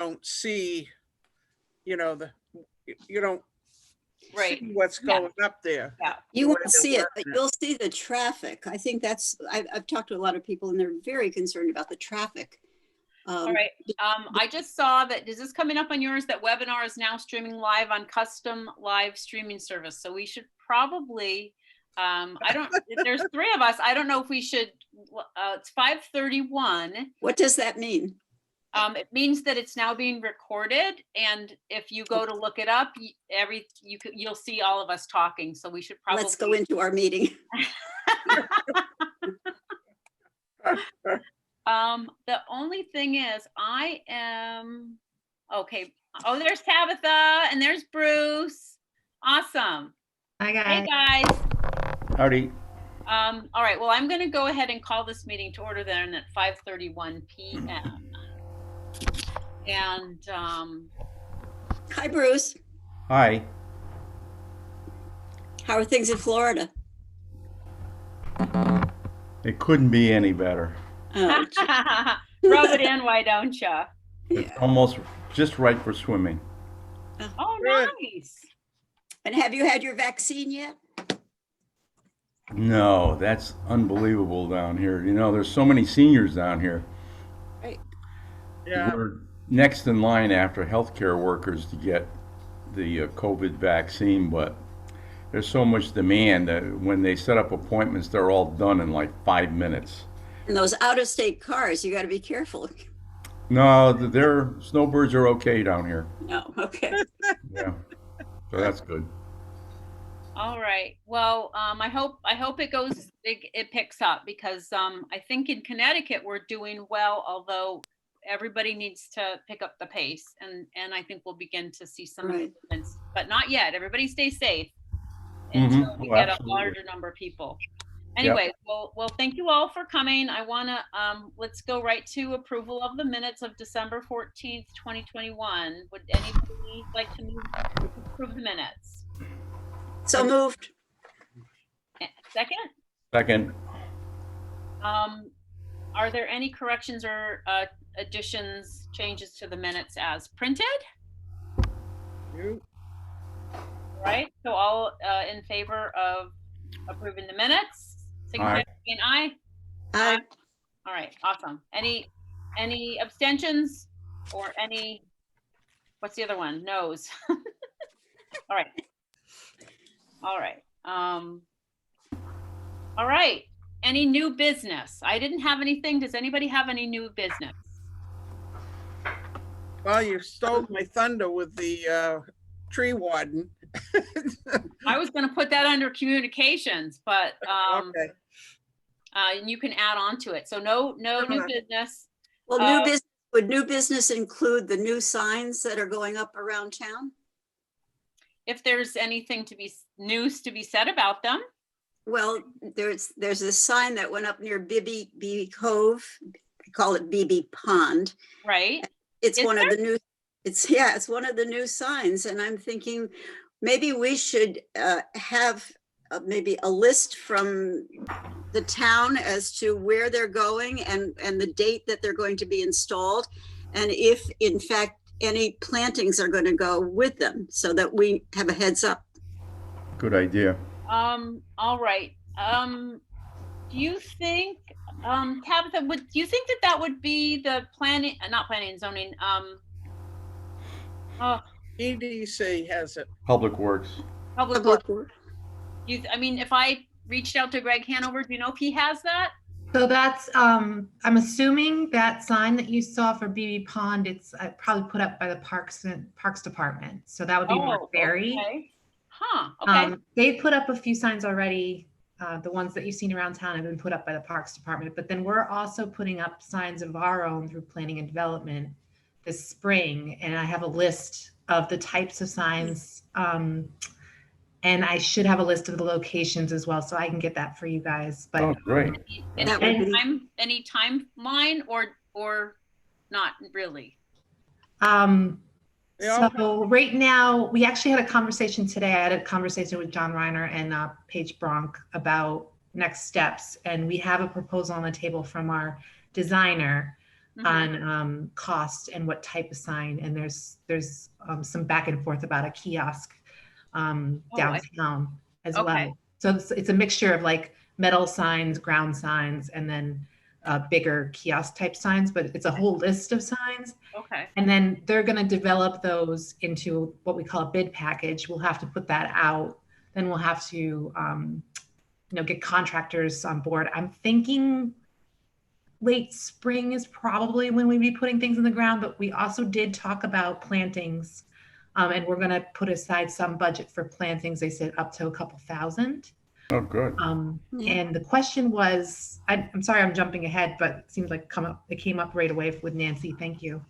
don't see, you know, you don't Right. see what's Yeah. going up there. Yeah. You the way won't see they're it, but working you'll see the traffic. I think I've talked to a lot of people and they're very concerned about the traffic. All right. I just saw that, is this coming up on yours, that webinar is now streaming live on custom live streaming service. So we should probably, there's 3 of us. I don't know if we should, it's 5:31. What does that mean? It means that it's now being recorded. And if you go to look it up, you'll see all of us talking. So we should probably. Let's go into our meeting. The only thing is okay. Oh, there's Tabitha and there's Bruce. Awesome. Hi, guys. Hey, guys. Howdy. All right. Well, I'm going to go ahead and call this meeting to order then at 5:31 p.m. And Hi, Bruce. Hi. How are things in Florida? It couldn't be any better. Oh, rub it in, why don't you? It's almost just right for swimming. Oh, Good. nice. and have you had your vaccine yet? No, that's unbelievable down here. You know, there's so many seniors down here. Right. Yeah, We're next in line after healthcare workers to get the COVID vaccine, but there's so much demand that when they set up appointments, they're all done in like 5 minutes. And those out-of-state cars, you got to be careful. No, their snowbirds are okay down here. No, okay. Yeah, so that's good. All right. Well, I hope it picks up, because I think in Connecticut we're doing well, although everybody needs to pick up the pace, and I think we'll begin to see some Right. improvements, but not yet. Everybody stay safe Mhm. until we Oh, get a absolutely. larger number of people. Anyway, well, thank you all for coming. I want to let's go right to approval of the minutes of December 14th, 2021. Would anybody like to approve the minutes? So moved. Second? Second. Are there any corrections or additions, changes to the minutes as printed? you, Right, so all in favor of approving the minutes? Signify by saying aye. Aye. All right, awesome. Any abstentions or any, what's the other one? No's. All right. All right. All right. Any new business? I didn't have anything. Does anybody have any new business? well, you stole my thunder with the tree warden. I was going to put that under communications, but Okay, and you can add on to it. So no new business. Well, would new business include the new signs that are going up around town? If there's anything news to be said about them. Well, there's this sign that went up near Bibby Cove. I call it BB Pond. Right. It's Is one of there? the new, it's one of the new signs. And I'm thinking maybe we should have maybe a list from the town as to where they're going and the date that they're going to be installed. And if in fact any plantings are going to go with them, so that we have a heads up. Good idea. All right. Do you think, Tabitha, do you think that would be the planning, not planning and zoning, EDC has it. Public Works. public works? Public Works. I mean, if I reached out to Greg Hanover, do you know if he has that? So that's, I'm assuming that sign that you saw for BB Pond, it's probably put up by the Parks Department. So that would be Mark Berry. Okay. Huh, okay. They've put up a few signs already. The ones that you've seen around town have been put up by the Parks Department, but then we're also putting up signs of our own through planning and development this spring. And I have a list of the types of signs. And I should have a list of the locations as well, so I can get that for you guys. But Oh, great. Any timeline or not really? So right now, we actually had a conversation today. I had a conversation with John Reiner and Paige Bronk about next steps. And we have a proposal on the table from our designer. Mhm. on cost and what type of sign. And there's some back and forth about a kiosk Oh, downtown as okay. well. So it's a mixture of like metal signs, ground signs, and then bigger kiosk type signs, but it's a whole list of signs. Okay. And then they're going to develop those into what we call a bid package. We'll have to put that out. Then we'll have to, get contractors on board. I'm thinking late spring is probably when we'd be putting things in the ground, but we also did talk about plantings. And we're going to put aside some budget for plantings. They said up to a couple thousand. Oh, good. Yeah. And the question was, I'm sorry, I'm jumping ahead, but it seems like it came up right away with Nancy. Thank you.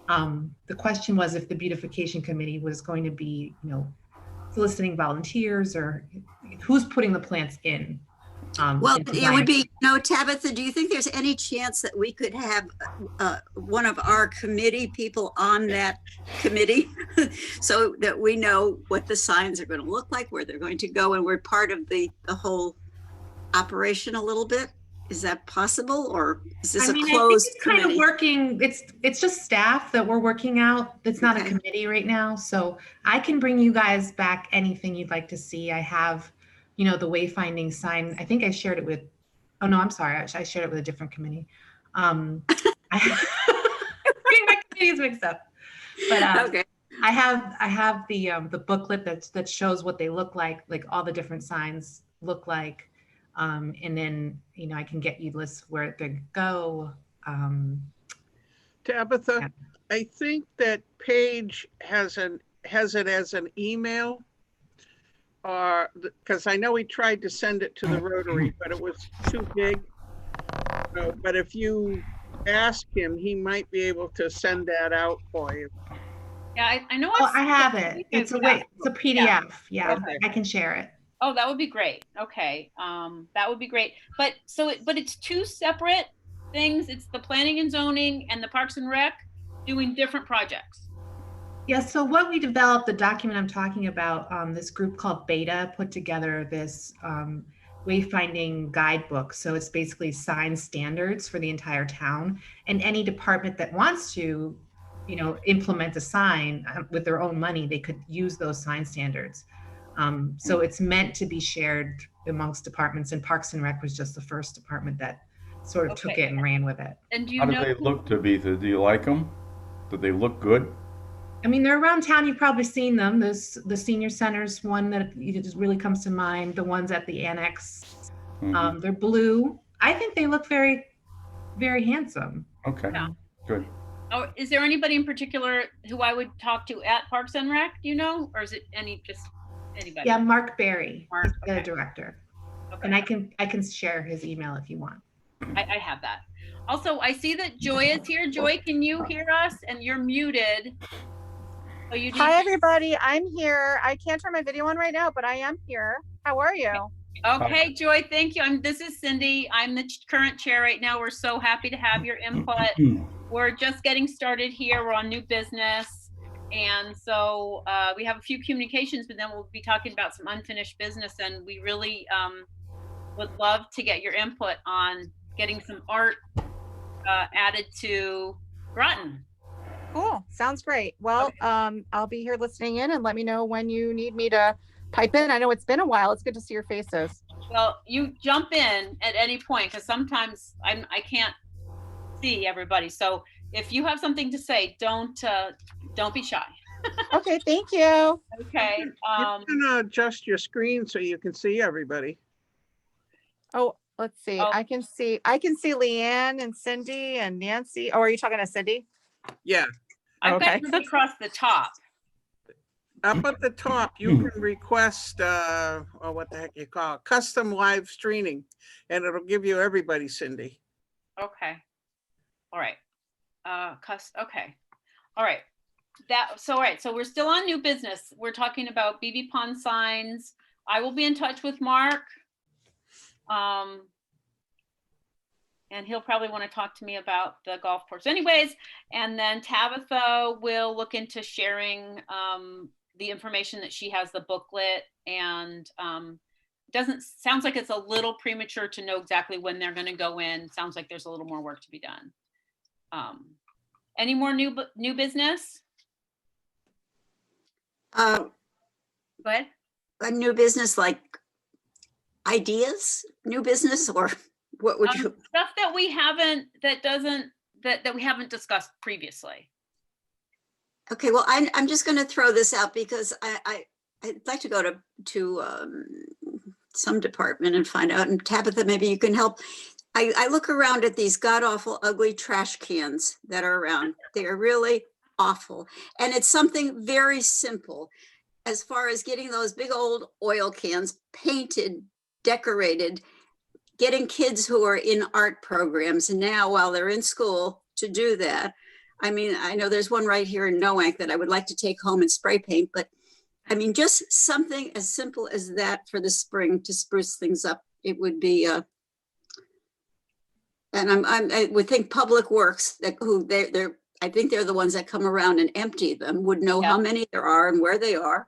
The question was if the beautification committee was going to be, soliciting volunteers or who's putting the plants in. Well, and it would designing. be, Tabitha, do you think there's any chance that we could have one of our committee people on that committee so that we know what the signs are going to look like, where they're going to go, and we're part of the whole operation a little bit? Is that possible, or is this I mean, a I think closed it's kind committee? of working. It's just staff that we're working out. It's not a Okay. committee right now. So I can bring you guys back anything you'd like to see. I have, the wayfinding sign. I think I shared it with, oh no, I'm sorry. I shared it with a different committee. I getting my committees mixed up. But Okay. I have the booklet that shows what they look like all the different signs look like. And then, I can get you lists where they go. Tabitha, Yeah. I think that Paige has it as an email. Because I know he tried to send it to the Rotary, but it was too big. But if you ask him, he might be able to send that out for you. Yeah, I know. Oh, I have it. It's a PDF. Yeah, Okay. I can share it. Oh, that would be great. Okay. That would be great. But it's two separate things. It's the planning and zoning and the Parks and Rec doing different projects. Yeah, so what we developed, the document I'm talking about, this group called Beta put together this wayfinding guidebook. So it's basically sign standards for the entire town, and any department that wants to, implement a sign with their own money, they could use those sign standards. So it's meant to be shared amongst departments, and Parks and Rec was just the first department that sort of took Okay. it and ran with it. And do you How do know they look, Tabitha? Do you like them? Do they look good? I mean, they're around town. You've probably seen them. There's the senior center's one that just really comes to mind. The ones at the annex, Mhm. they're blue. I think they look very, very handsome. Okay, Yeah. good. Oh, is there anybody in particular who I would talk to at Parks and Rec? Do you know, or is it just anybody? Yeah, Mark Berry, Mark, he's the okay. director, Okay. and I can share his email if you want. I have that. Also, I see that Joy is here. Joy, can you hear us? And you're muted. So you Hi, everybody. I'm here. I can't turn my video on right now, but I am here. How are you? Okay, Joy, thank you. This is Cindy. I'm the current chair right now. We're so happy to have your input. We're just getting started here. We're on new business. And so we have a few communications, but then we'll be talking about some unfinished business. And we really would love to get your input on getting some art added to Groton. Cool. Sounds great. Well, I'll be here listening in, and let me know when you need me to pipe in. I know it's been a while. It's good to see your faces. Well, you jump in at any point, because sometimes I can't see everybody. So if you have something to say, don't be shy. Okay. Thank you. Okay. You can adjust your screen so you can see everybody. Oh, let's see. Oh. I can see Leanne and Cindy and Nancy. Oh, are you talking to Cindy? Yeah. I've got Okay. you across the top. Up at the top, you can request, what the heck you call it, custom live streaming, and it'll give you everybody, Cindy. Okay. All right. Okay. All right. All right. So we're still on new business. We're talking about BB Pond signs. I will be in touch with Mark. And he'll probably want to talk to me about the golf course anyways. And then Tabitha will look into sharing the information that she has, the booklet, and sounds like it's a little premature to know exactly when they're going to go in. Sounds like there's a little more work to be done. Any more new business? Uh, Go ahead. a new business, like ideas, new business, or what would you? Stuff that we haven't, that we haven't discussed previously. Okay, well, I'm just going to throw this out because I'd like to go to some department and find out. And Tabitha, maybe you can help. I look around at these god awful, ugly trash cans that are around. They are really awful, and it's something very simple, as far as getting those big old oil cans painted, decorated, getting kids who are in art programs now while they're in school to do that. I mean, I know there's one right here in Noank that I would like to take home and spray paint, but I mean, just something as simple as that for the spring to spruce things up. It would be, and I would think Public Works, that I think they're the ones that come around and empty them, would know how many there are and where they are.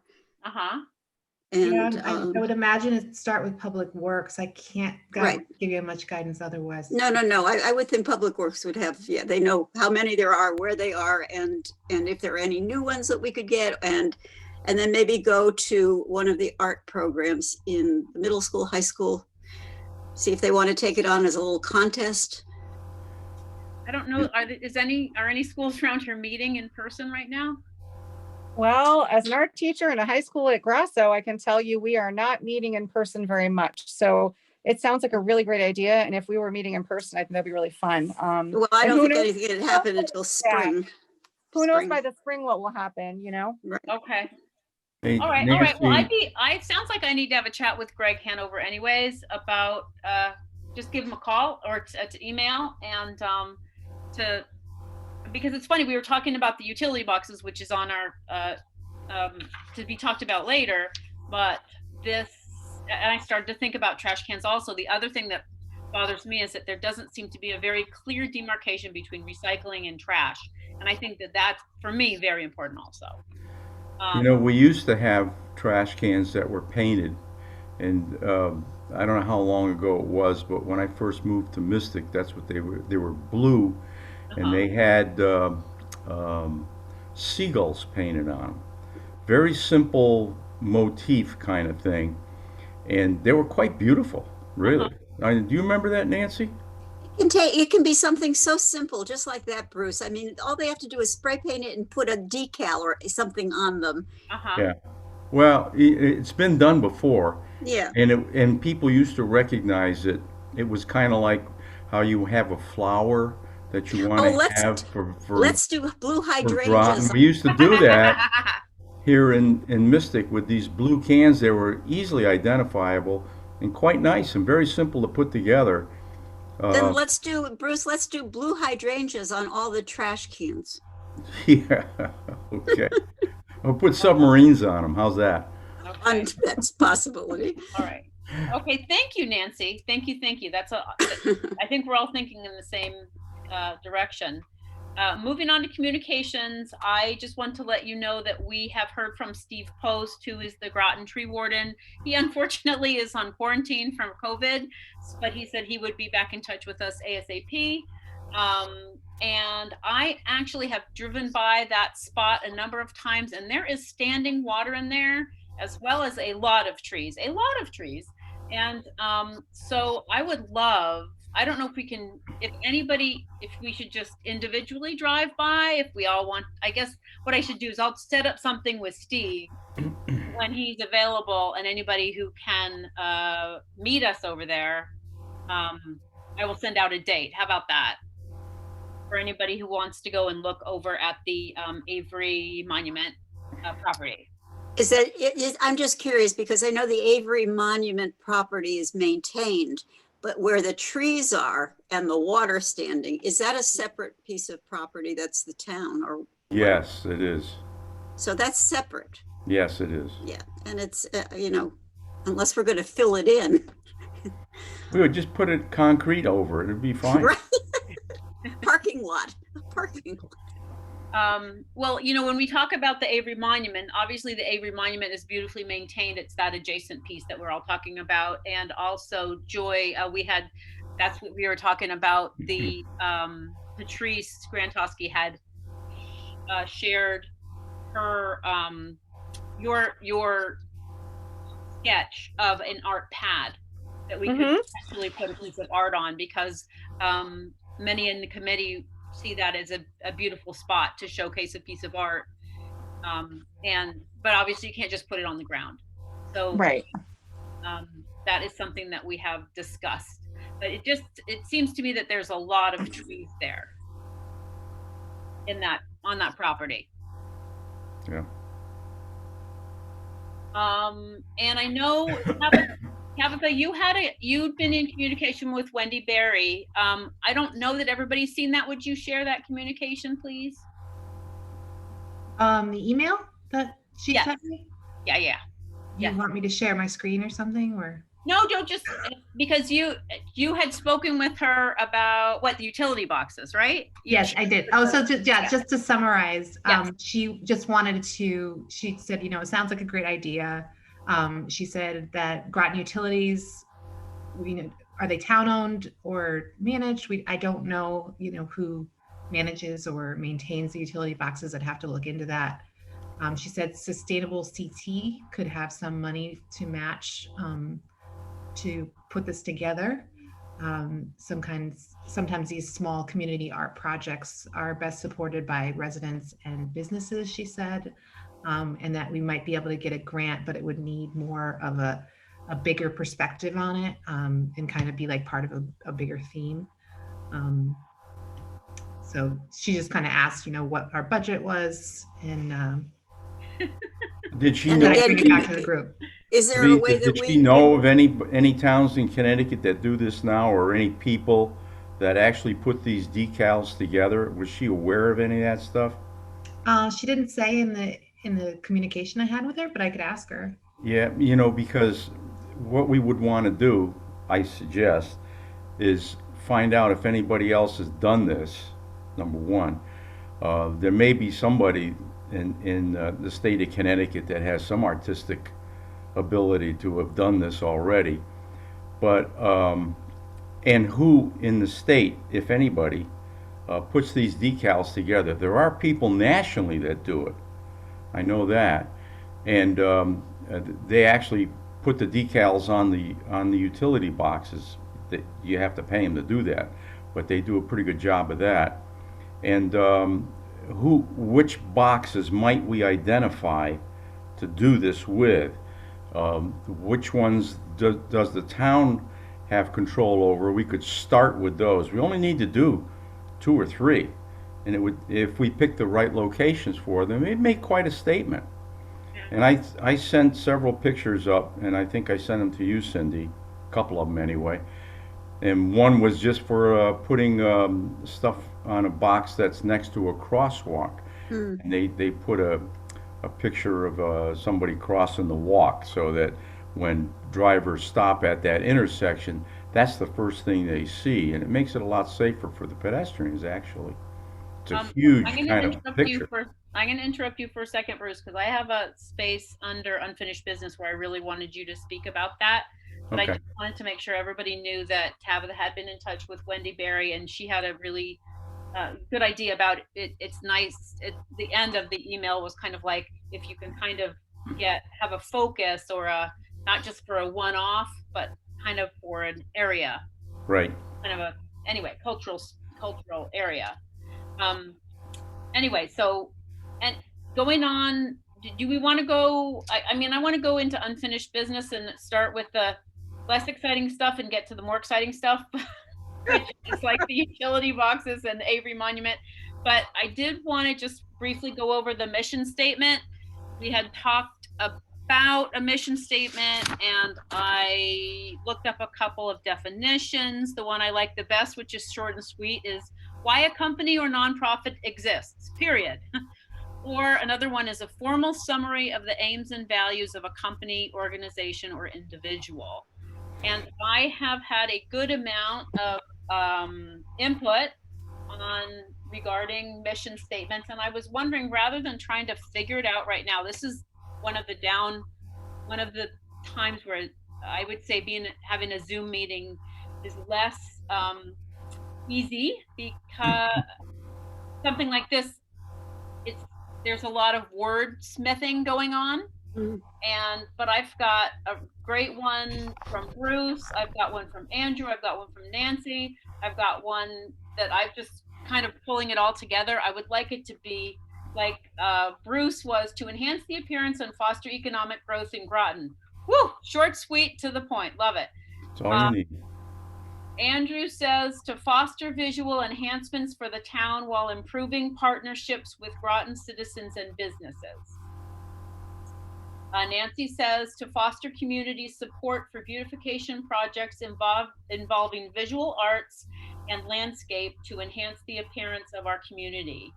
And I would imagine it start with Public Works. I can't give you much guidance otherwise. No. I would think Public Works would have, they know how many there are, where they are, and if there are any new ones that we could get, and then maybe go to one of the art programs in the middle school, high school, see if they want to take it on as a little contest. I don't know. Are any schools around here meeting in person right now? Well, as an art teacher in a high school at Grasso, I can tell you we are not meeting in person very much. So it sounds like a really great idea. And if we were meeting in person, I think that'd be really fun. Well, I don't think anything would happen until spring. Who knows by the spring what will happen, Right. Okay. Hey, All right. Nancy, Well, it sounds like I need to have a chat with Greg Hanover anyways about, just give him a call or to email and because it's funny, we were talking about the utility boxes, which is on our, to be talked about later, but and I started to think about trash cans also. The other thing that bothers me is that there doesn't seem to be a very clear demarcation between recycling and trash. And I think that that's, for me, very important also. we used to have trash cans that were painted, and I don't know how long ago it was, but when I first moved to Mystic, that's what they were. They were blue, and they had seagulls painted on them. Very simple motif kind of thing, and they were quite beautiful, really. Do you remember that, Nancy? It can be something so simple, just like that, Bruce. I mean, all they have to do is spray paint it and put a decal or something on them. Yeah. Well, it's been done before. Yeah. And people used to recognize it. It was kind of like how you have a flower that you want to have for let's do blue hydrangeas. Groton. We used to do that here in Mystic with these blue cans. They were easily identifiable and quite nice and very simple to put together. Then let's do blue hydrangeas on all the trash cans. Yeah, okay. I'll put submarines on them. How's that? Okay. That's a possibility. All right. Okay. Thank you, Nancy. Thank you. I think we're all thinking in the same direction. Moving on to communications, I just want to let you know that we have heard from Steve Post, who is the Groton tree warden. He unfortunately is on quarantine from COVID, but he said he would be back in touch with us ASAP. And I actually have driven by that spot a number of times, and there is standing water in there, as well as a lot of trees. And so I would love, I don't know if we can, if we should just individually drive by, if we all want, I guess what I should do is I'll set up something with Steve when he's available, and anybody who can meet us over there, I will send out a date. How about that? For anybody who wants to go and look over at the Avery Monument property. I'm just curious because I know the Avery Monument property is maintained, but where the trees are and the water standing, is that a separate piece of property that's the town or? Yes, it is. So that's separate. Yes, it is. Yeah, and it's, unless we're going to fill it in. We would just put it concrete over it. It'd be fine. Right. Parking lot. Well, when we talk about the Avery Monument, obviously the Avery Monument is beautifully maintained. It's that adjacent piece that we're all talking about. And also Joy, that's what we were talking about, the Patrice Grantowski had shared her your sketch of an art pad that we could actually put a piece of art on, because many in the committee see that as a beautiful spot to showcase a piece of art. But obviously you can't just put it on the ground. So Right. that is something that we have discussed. But it seems to me that there's a lot of trees there on that property. Yeah. And I know, Tabitha, you'd been in communication with Wendy Berry. I don't know that everybody's seen that. Would you share that communication, please? The email that she Yes. sent me? Yeah. You Yes. want me to share my screen or something, or? No, don't, just because you had spoken with her about the utility boxes, right? Yes, I did. Oh, so just to summarize, Yes. she just wanted to, she said, it sounds like a great idea. She said that Groton Utilities, are they town owned or managed? I don't know, who manages or maintains the utility boxes. I'd have to look into that. She said Sustainable CT could have some money to match to put this together. Sometimes these small community art projects are best supported by residents and businesses, she said, and that we might be able to get a grant, but it would need more of a bigger perspective on it, and kind of be like part of a bigger theme. So she just kind of asked, what our budget was, and Did she And know? again, bring it back to the group. Is there a way that Did we? she know of any towns in Connecticut that do this now, or any people that actually put these decals together? Was she aware of any of that stuff? She didn't say in the communication I had with her, but I could ask her. Yeah, because what we would want to do, I suggest, is find out if anybody else has done this, number one. There may be somebody in the state of Connecticut that has some artistic ability to have done this already, but and who in the state, if anybody, puts these decals together. There are people nationally that do it, I know that, and they actually put the decals on the utility boxes. That you have to pay them to do that, but they do a pretty good job of that. And which boxes might we identify to do this with? Which ones does the town have control over? We could start with those. We only need to do 2 or 3, and if we pick the right locations for them, it'd make quite a statement. And I sent several pictures up, and I think I sent them to you, Cindy, a couple of them anyway. And one was just for putting stuff on a box that's next to a crosswalk. And they put a picture of somebody crossing the walk, so that when drivers stop at that intersection, that's the first thing they see, and it makes it a lot safer for the pedestrians, actually. It's a huge kind of picture. I'm going to interrupt you for a second, Bruce, because I have a space under unfinished business where I really wanted you to speak about that. But Okay. I just wanted to make sure everybody knew that Tabitha had been in touch with Wendy Berry, and she had a really good idea about it. It's nice. The end of the email was kind of like, if you can kind of have a focus, or not just for a one-off, but kind of for an area. Right. Kind of cultural area. Anyway, so, and going on, do we want to go? I want to go into unfinished business and start with the less exciting stuff and get to the more exciting stuff. It's like the utility boxes and the Avery Monument. But I did want to just briefly go over the mission statement. We had talked about a mission statement, and I looked up a couple of definitions. The one I like the best, which is short and sweet, is why a company or nonprofit exists, period. Or another one is a formal summary of the aims and values of a company, organization, or individual. And I have had a good amount of input regarding mission statements, and I was wondering, rather than trying to figure it out right now, this is one of the times where I would say having a Zoom meeting is less easy because something like this, there's a lot of wordsmithing going on. Mhm. But I've got a great one from Bruce. I've got one from Andrew. I've got one from Nancy. I've got one that I've just kind of pulling it all together. I would like it to be like Bruce was, to enhance the appearance and foster economic growth in Groton. Woo! Short, sweet, to the point. Love it. That's all you need. Andrew says to foster visual enhancements for the town while improving partnerships with Groton citizens and businesses. Nancy says to foster community support for beautification projects involving visual arts and landscape to enhance the appearance of our community.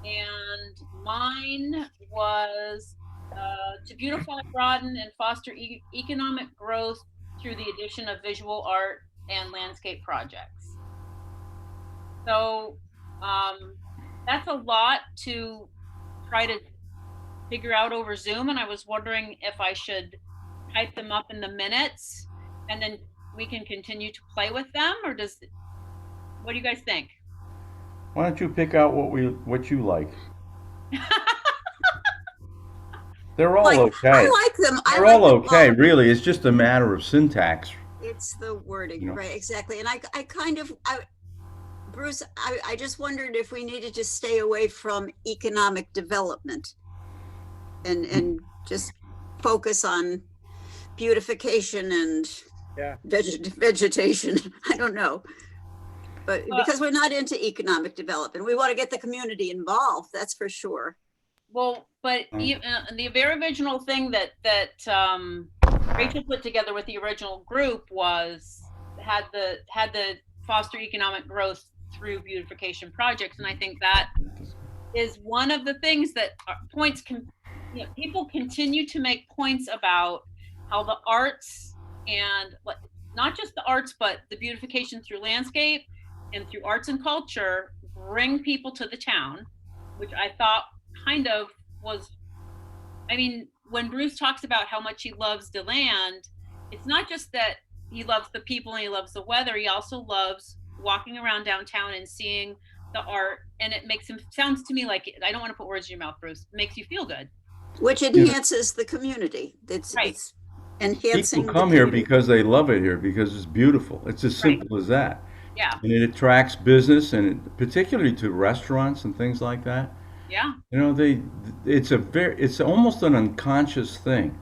And mine was to beautify Groton and foster economic growth through the addition of visual art and landscape projects. So that's a lot to try to figure out over Zoom, and I was wondering if I should type them up in the minutes and then we can continue to play with them, or what do you guys think? Why don't you pick out what you like? They're all okay. I like them. They're all okay, really. It's just a matter of syntax. It's the wording, You know. right? Exactly. And Bruce, I just wondered if we needed to stay away from economic development and just focus on beautification and Yeah. vegetation. I don't know. But because we're not into economic development, we want to get the community involved. That's for sure. Well, but the very original thing that Rachel put together with the original group had the foster economic growth through beautification projects, and I think that is one of the things that people continue to make points about how the arts, and not just the arts, but the beautification through landscape and through arts and culture bring people to the town, which I thought kind of was, I mean, when Bruce talks about how much he loves DeLand, it's not just that he loves the people and he loves the weather, he also loves walking around downtown and seeing the art, and it makes him, sounds to me like, I don't want to put words in your mouth, Bruce, it makes you feel good. Which enhances the community. It's enhancing. People come here because they love it here, because it's beautiful. It's as simple as that. Yeah. And it attracts business, and particularly to restaurants and things like that. Yeah. You know, it's almost an unconscious thing.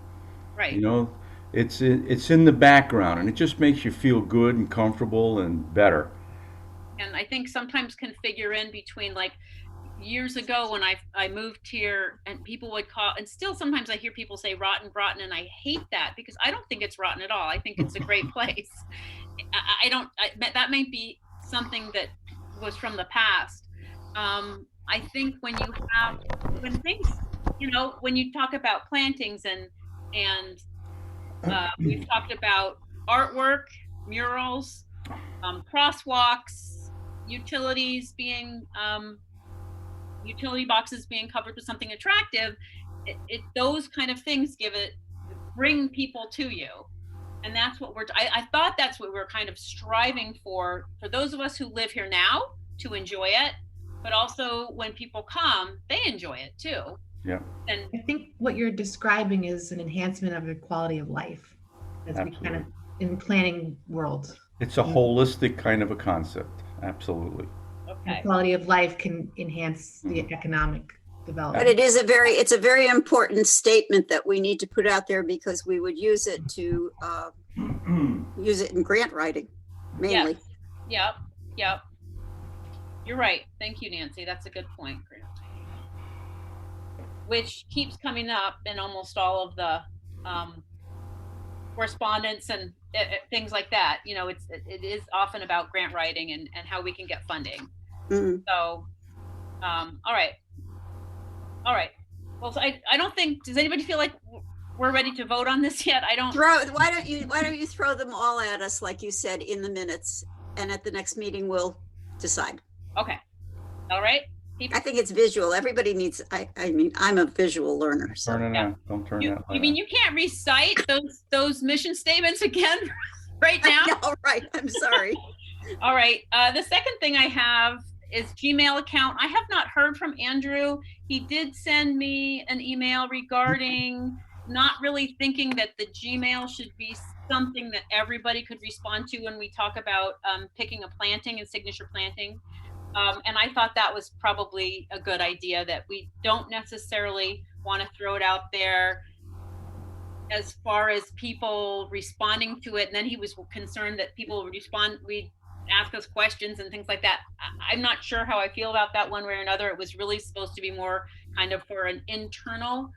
Right. You know, it's in the background, and it just makes you feel good and comfortable and better. And I think sometimes can figure in between, like years ago when I moved here, and people would call, and still sometimes I hear people say rotten, and I hate that because I don't think it's rotten at all. I think it's a great place. That may be something that was from the past. I think when things, when you talk about plantings and we've talked about artwork, murals, crosswalks, utilities being, utility boxes being covered with something attractive, those kind of things bring people to you. And that's what I thought that's what we're kind of striving for those of us who live here now, to enjoy it, but also when people come, they enjoy it too. Yeah. And I think what you're describing is an enhancement of the quality of life, as we kind of in planning world. It's a holistic kind of a concept. Absolutely. okay. The quality of life can enhance the economic development. But it's a very important statement that we need to put out there, because we would use it to use it in grant writing mainly. Yep. You're right. Thank you, Nancy. That's a good point, Grant. Which keeps coming up in almost all of the correspondence and things like that. It is often about grant writing and how we can get funding. Mhm. So, all right. Well, so I don't think, does anybody feel like we're ready to vote on this yet? I don't. Why don't you throw them all at us, like you said, in the minutes, and at the next meeting we'll decide. Okay. All right. I think it's visual. Everybody needs, I mean, I'm a visual learner. So. Turn it on. Don't turn that You light mean on. you can't recite those mission statements again right now? No, right. I'm sorry. All right. The second thing I have is Gmail account. I have not heard from Andrew. He did send me an email regarding not really thinking that the Gmail should be something that everybody could respond to when we talk about picking a planting and signature planting. And I thought that was probably a good idea, that we don't necessarily want to throw it out there as far as people responding to it. And then he was concerned that people would respond, we'd ask us questions and things like that. I'm not sure how I feel about that one way or another. It was really supposed to be more kind of for an internal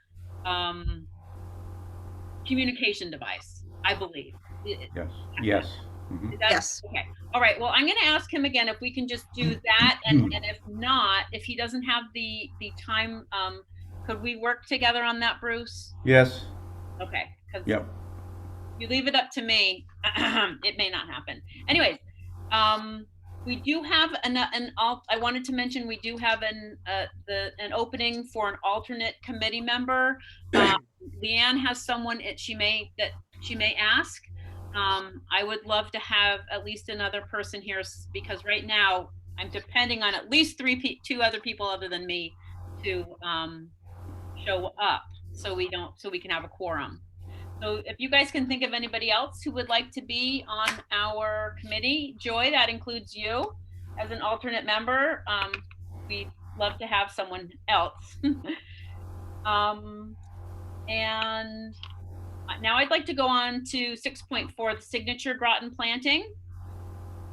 communication device, I believe. Yes, yes. Mhm. Yes. Okay. All right. Well, I'm going to ask him again if we can just do that, and if not, if he doesn't have the time, could we work together on that, Bruce? Yes, Okay. Because yep. you leave it up to me, it may not happen. Anyways, we do have I wanted to mention we do have an opening for an alternate committee member. Leanne has someone she may ask. I would love to have at least another person here, because right now I'm depending on at least two other people other than me to show up, so we can have a quorum. So if you guys can think of anybody else who would like to be on our committee, Joy, that includes you as an alternate member. We'd love to have someone else. And now I'd like to go on to 6.4, the signature Groton planting.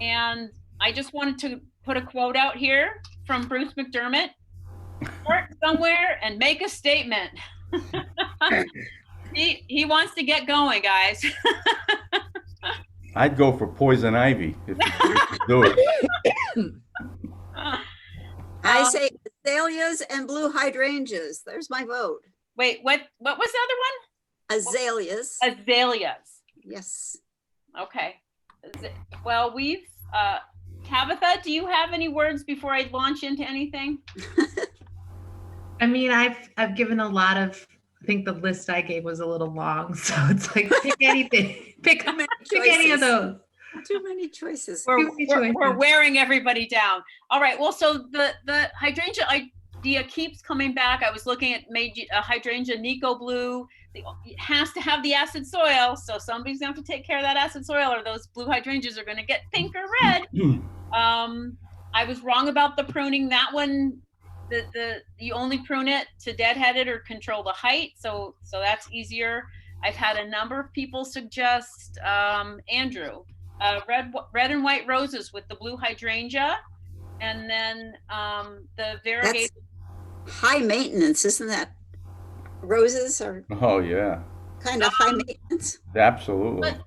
And I just wanted to put a quote out here from Bruce McDermott: "Start somewhere and make a statement." He wants to get going, guys. I'd go for poison ivy if you could do it. I say azaleas and blue hydrangeas. There's my vote. Wait, what was the other Azaleas. one? Azaleas. Yes. Okay. Well, we've Tabitha, do you have any words before I launch into anything? I mean, I've given a lot of, I think the list I gave was a little long, so it's like pick anything, pick any of those. Too many choices. We're wearing everybody down. All right. Well, so the hydrangea idea keeps coming back. I was looking at a hydrangea Nico Blue. It has to have the acid soil, so somebody's gonna have to take care of that acid soil, or those blue hydrangeas are gonna get pink or red. I was wrong about the pruning. That one, you only prune it to deadhead it or control the height, so that's easier. I've had a number of people suggest Andrew, red and white roses with the blue hydrangea, and then the variegated. That's high maintenance, isn't that? Roses are Oh, yeah, kind of high maintenance. absolutely. But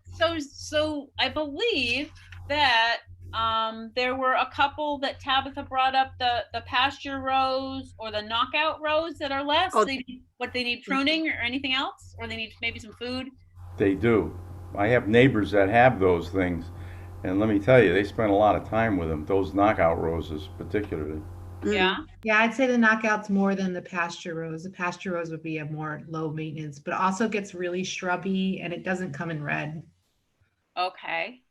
so I believe that there were a couple that Tabitha brought up, the pasture rose or the knockout rose, that are less. Oh. They need pruning or anything else, or they need maybe some food. They do. I have neighbors that have those things, and let me tell you, they spend a lot of time with them, those knockout roses particularly. Yeah. Yeah, I'd say the knockout's more than the pasture rose. The pasture rose would be a more low maintenance, but also gets really shrubby and it doesn't come in red. Okay.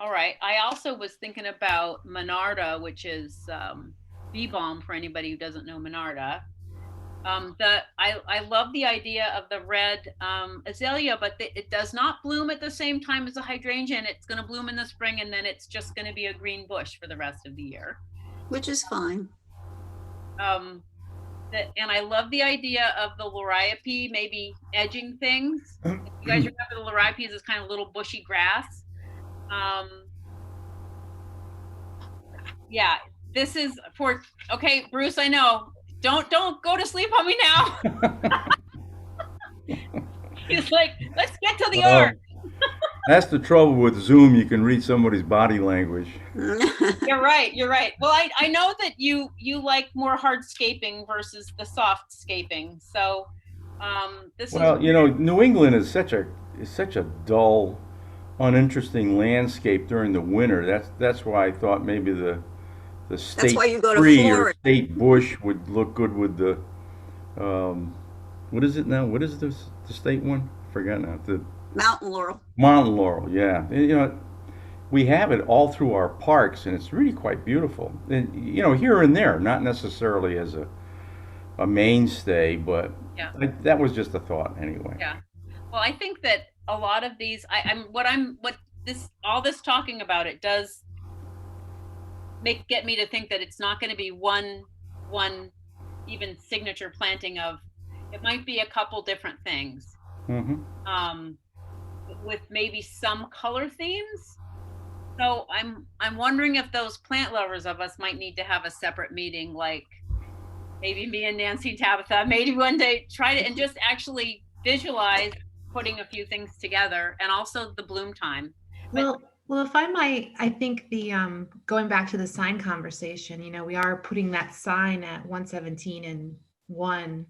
All right. I also was thinking about Monarda, which is bee balm for anybody who doesn't know Monarda. I love the idea of the red azalea, but it does not bloom at the same time as a hydrangea, and it's going to bloom in the spring, and then it's just going to be a green bush for the rest of the year. Which is fine. And I love the idea of the liriope maybe edging things. If you guys remember, the liriope is this kind of little bushy grass. Yeah, this is for, okay, Bruce, I know. Don't go to sleep on me now. He's like, let's get to the art. That's the trouble with Zoom. You can read somebody's body language. You're right. Well, I know that you like more hardscaping versus the soft scaping. So New England is such a dull, uninteresting landscape during the winter. That's why I thought maybe the state why you go to tree or Florida. state bush would look good with the what is it now? What is the state one? I forgot now. The Mountain laurel. mountain laurel. Yeah, we have it all through our parks, and it's really quite beautiful. And you know, here and there, not necessarily as a mainstay, but Yeah. that was just a thought anyway. Yeah. Well, I think that a lot of these, all this talking about it does get me to think that it's not going to be one even signature planting of, it might be a couple different things. Mm-hmm. With maybe some color themes. So I'm wondering if those plant lovers of us might need to have a separate meeting, like maybe me and Nancy and Tabitha, maybe one day try to, and just actually visualize putting a few things together, and also the bloom time. Well, if I might, I think the going back to the sign conversation, you know, we are putting that sign at 117 and 1,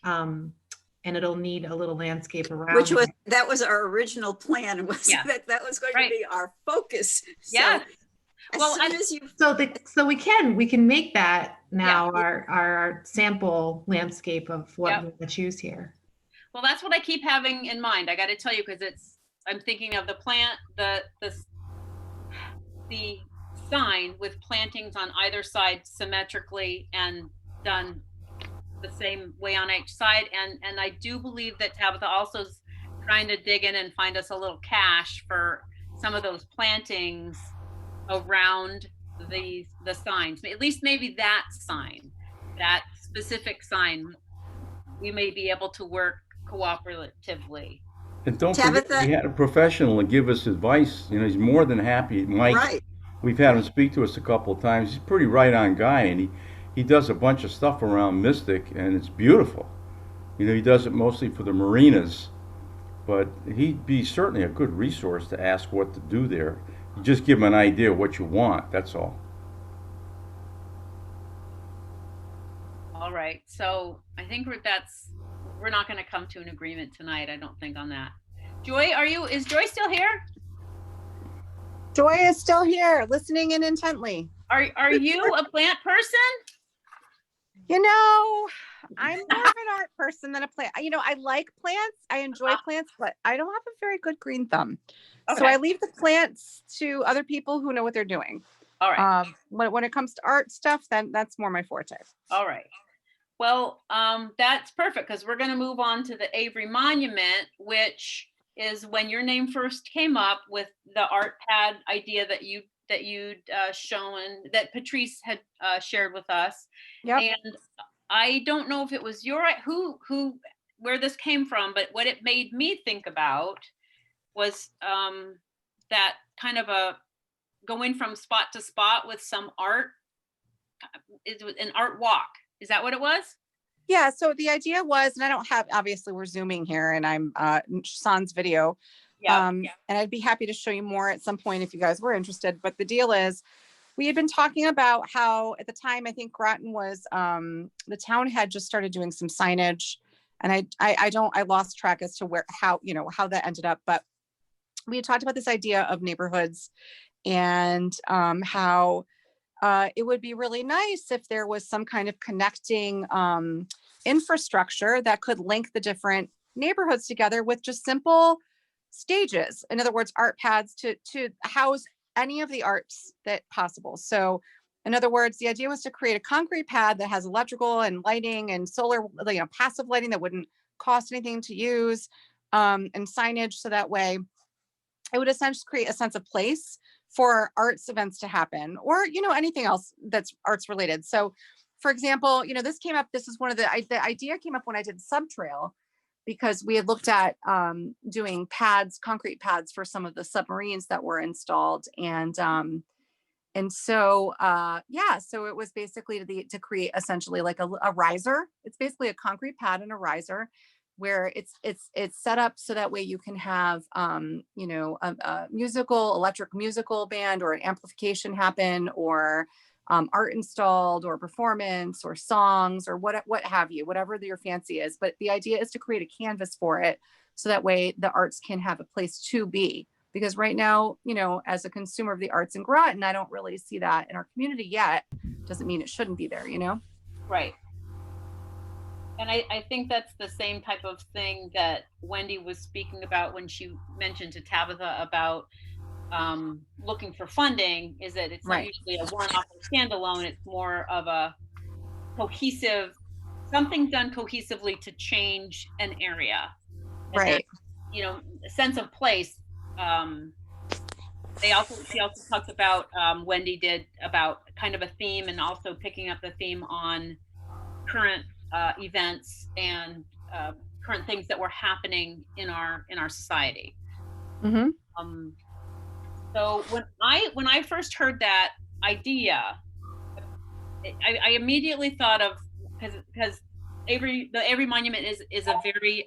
and it'll need a little landscape around Which was, it. that was our original plan, was Yeah. that was going Right. to be our focus. So Yeah. as Well, soon as you, So we can make that now Yeah. our sample landscape of what Yep. we're going to choose here. Well, that's what I keep having in mind. I got to tell you, because I'm thinking of the plant, the sign with plantings on either side symmetrically and done the same way on each side. And I do believe that Tabitha also is trying to dig in and find us a little cache for some of those plantings around the signs. At least maybe that sign, that specific sign, we may be able to work cooperatively. And don't forget, Tabitha? we had a professional to give us advice. You know, he's more than happy. Mike, right, we've had him speak to us a couple of times. He's a pretty right on guy, and he does a bunch of stuff around Mystic, and it's beautiful. You know, he does it mostly for the marinas, but he'd be certainly a good resource to ask what to do there. You just give him an idea of what you want, that's all. All right, so I think we're not going to come to an agreement tonight, I don't think, on that. Joy, is Joy still here? Joy is still here, listening in intently. Are you a plant person? You know, I'm more of an art person than a plant. You know, I like plants. I enjoy plants, but I don't have a very good green thumb. So Okay. I leave the plants to other people who know what they're doing. All right. When it comes to art stuff, then that's more my forte. All right. Well, that's perfect, because we're going to move on to the Avery Monument, which is when your name first came up with the art pad idea that you'd shown, that Patrice had shared with us. Yep. And I don't know if it was where this came from, but what it made me think about was that kind of a going from spot to spot with some art. It was an art walk. Is that what it was? Yeah. So the idea was, and I don't have, obviously we're zooming here and I'm sans video. Yeah. And I'd be happy to show you more at some point if you guys were interested. But the deal is, we had been talking about how at the time, I think Groton was, the town had just started doing some signage, and I lost track as to how that ended up. But we had talked about this idea of neighborhoods and how it would be really nice if there was some kind of connecting infrastructure that could link the different neighborhoods together with just simple stages. In other words, art pads to house any of the arts that possible. So in other words, the idea was to create a concrete pad that has electrical and lighting and solar, passive lighting that wouldn't cost anything to use, and signage. So that way it would essentially create a sense of place for arts events to happen, or, anything else that's arts related. So for example, this came up, this is one of the idea came up when I did Subtrail, because we had looked at doing pads, concrete pads for some of the submarines that were installed. And so so it was basically to create essentially like a riser. It's basically a concrete pad and a riser where it's set up so that way you can have a electric musical band or an amplification happen, or art installed, or performance, or songs, or what have you, whatever your fancy is. But the idea is to create a canvas for it, so that way the arts can have a place to be. Because right now, as a consumer of the arts in Groton, I don't really see that in our community yet. Doesn't mean it shouldn't be there, Right. And I think that's the same type of thing that Wendy was speaking about when she mentioned to Tabitha about looking for funding is that it's not Right. usually a one-off or standalone. It's more of a cohesive, something done cohesively to change an area. And that, Right. you know, a sense of place. She also talked about, Wendy did, about kind of a theme, and also picking up the theme on current events and current things that were happening in our society. Mm-hmm. So when I first heard that idea, I immediately thought of, because the Avery Monument is a very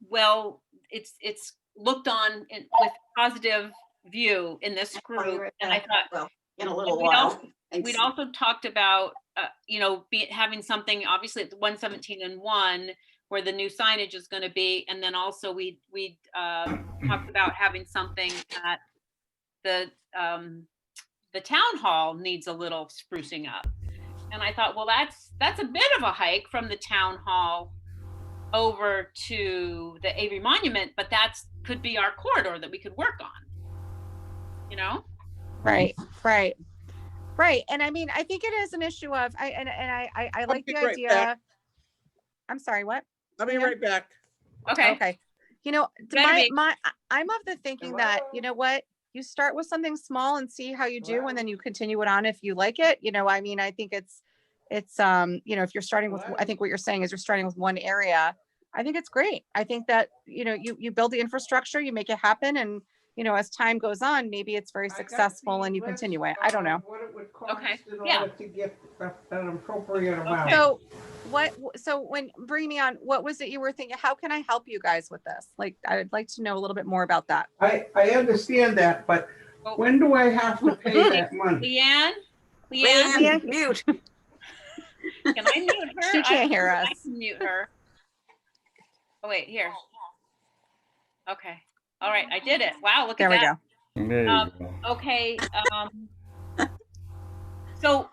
well, it's looked on with positive view in this group, and I thought, Well, in a little we'd while. we'd also talked about you know, having something obviously at 117 and 1 where the new signage is going to be, and then also we talked about having something at the town hall needs a little sprucing up. And I thought, well, that's a bit of a hike from the town hall over to the Avery Monument, but that's could be our corridor that we could work on, you know? Right. And I mean, I think it is an issue of, I like be the right idea. back. I'm sorry, what? I'll be right back. Okay. You know, Gotta be. I'm of the thinking that, you know what, you start with something small and see how you do, and then you continue it on if you like it. You know, I mean, I think it's, you know, if you're starting with, I think what you're saying is you're starting with one area. I think it's great. I think that, you know, you build the infrastructure, you make it happen, and, you know, as time goes on, maybe it's very successful and you continue it. I don't know. What it would cost Okay, in yeah. order to get an appropriate amount. So when bring me on, what was it you were thinking? How can I help you guys with this? Like, I would like to know a little bit more about that. I understand that, but Oh. when do I have to pay that money? Leanne, Mute. can I mute her? She can't hear I us. can mute her. Oh wait, here. Okay. All right, I did it. Wow, look There we at go. that. There you go. Okay. So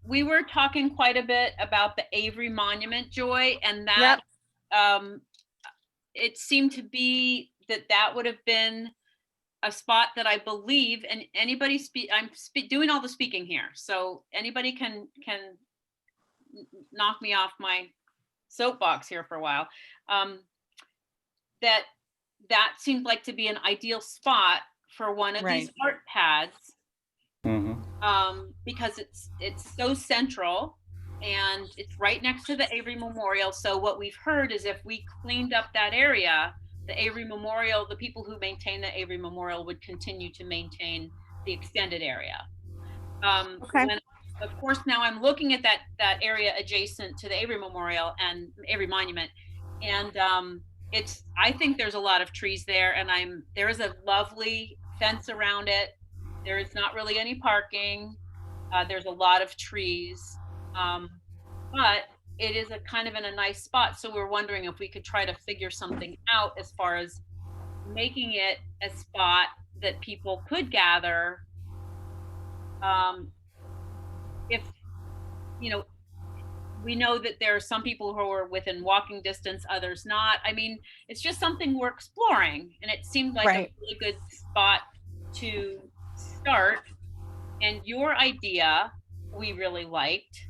we were talking quite a bit about the Avery Monument, Joy, and that it seemed to be that would have been a spot that I believe, and anybody I'm doing all the speaking here, so anybody can knock me off my soapbox here for a while. That seemed like to be an ideal spot for one of these art pads. Because it's so central and it's right next to the Avery Memorial. So what we've heard is if we cleaned up that area, the Avery Memorial, the people who maintain the Avery Memorial would continue to maintain the extended area. When, of course, now I'm looking at that area adjacent to the Avery Memorial and Avery Monument, and I think there's a lot of trees there, and there is a lovely fence around it. There is not really any parking. There's a lot of trees, but it is a kind of in a nice spot. So we're wondering if we could try to figure something out as far as making it a spot that people could gather. If, you know, we know that there are some people who are within walking distance, others not. I mean, it's just something we're exploring, and it seemed like a really good spot to start. And your idea we really liked,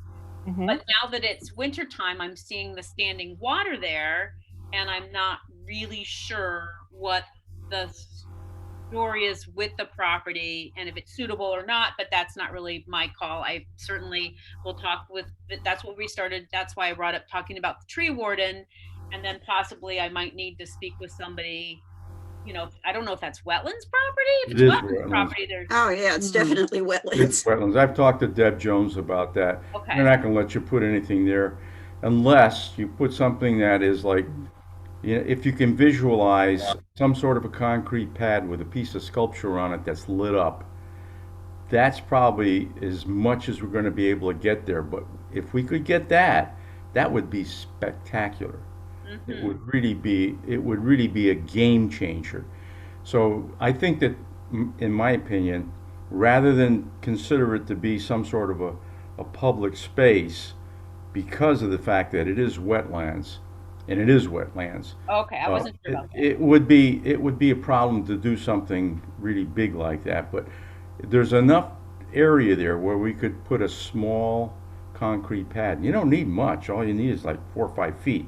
but now that it's winter time, I'm seeing the standing water there, and I'm not really sure what the story is with the property and if it's suitable or not, but that's not really my call. I certainly will talk with, that's what we started. That's why I brought up talking about the tree warden, and then possibly I might need to speak with somebody. You know, I don't know if that's wetlands property. If it's wetlands property, there's. Oh, yeah, it's definitely wetlands. It's wetlands. I've talked to Deb Jones about that. Okay. They're not gonna let you put anything there unless you put something that is like, you know, if you can visualize some sort of a concrete pad with a piece of sculpture on it that's lit up. That's probably as much as we're gonna be able to get there. But if we could get that, that would be spectacular. It would really be a game changer. So I think that, in my opinion, rather than consider it to be some sort of a public space, because of the fact that it is wetlands, and it is wetlands. Okay, I wasn't sure It, about that. it would be a problem to do something really big like that, but there's enough area there where we could put a small concrete pad. You don't need much. All you need is like 4 or 5 feet,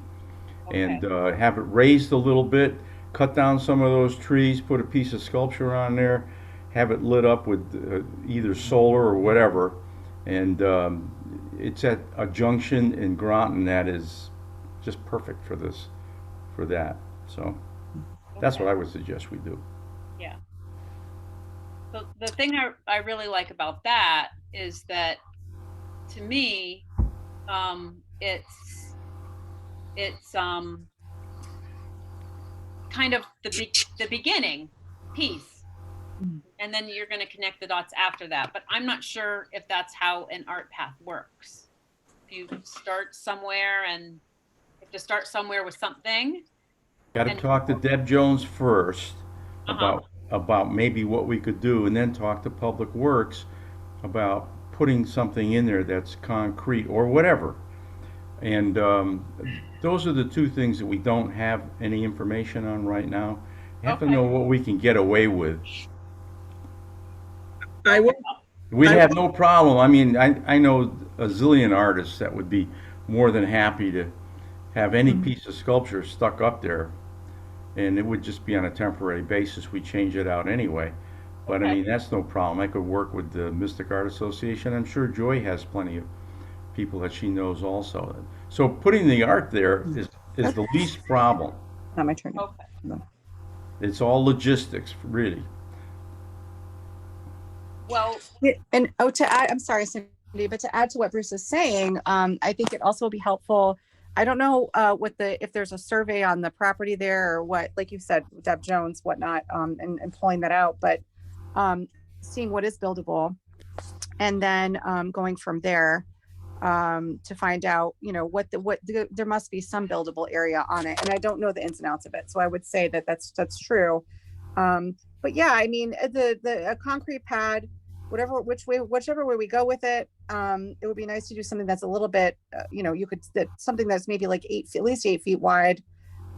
and have it raised a little bit. Cut down some of those trees, put a piece of sculpture on there, have it lit up with either solar or whatever, and it's at a junction in Groton that is just perfect for this, for that. So that's Okay. what I would suggest we do. Yeah. So the thing I really like about that is that, to me, it's kind of the beginning piece, and then you're going to connect the dots after that. But I'm not sure if that's how an art path works. You start somewhere, and you have to start somewhere with something. Got to And- talk to Deb Jones first Uh-huh. about maybe what we could do, and then talk to Public Works about putting something in there that's concrete or whatever. And those are the two things that we don't have any information on right now. You have to Okay. know what we can get away with. I will, We'd have no problem. I mean, I know a zillion artists that would be more than happy to have any piece of sculpture stuck up there, and it would just be on a temporary basis. We change it out anyway. But I Okay. mean, that's no problem. I could work with the Mystic Art Association. I'm sure Joy has plenty of people that she knows also. So putting the art there is the least problem. Not my turn. Okay. It's all logistics, really. Well, Yeah, and to add, I'm sorry, Cindy, but to add to what Bruce is saying, I think it also would be helpful. I don't know if there's a survey on the property there or what, like you said, Deb Jones, whatnot, and pulling that out, but seeing what is buildable, and then going from there to find out, there must be some buildable area on it, and I don't know the ins and outs of it, so I would say that that's true. But yeah, I mean, a concrete pad, whichever way we go with it, it would be nice to do something that's a little bit, something that's maybe like at least 8 feet wide,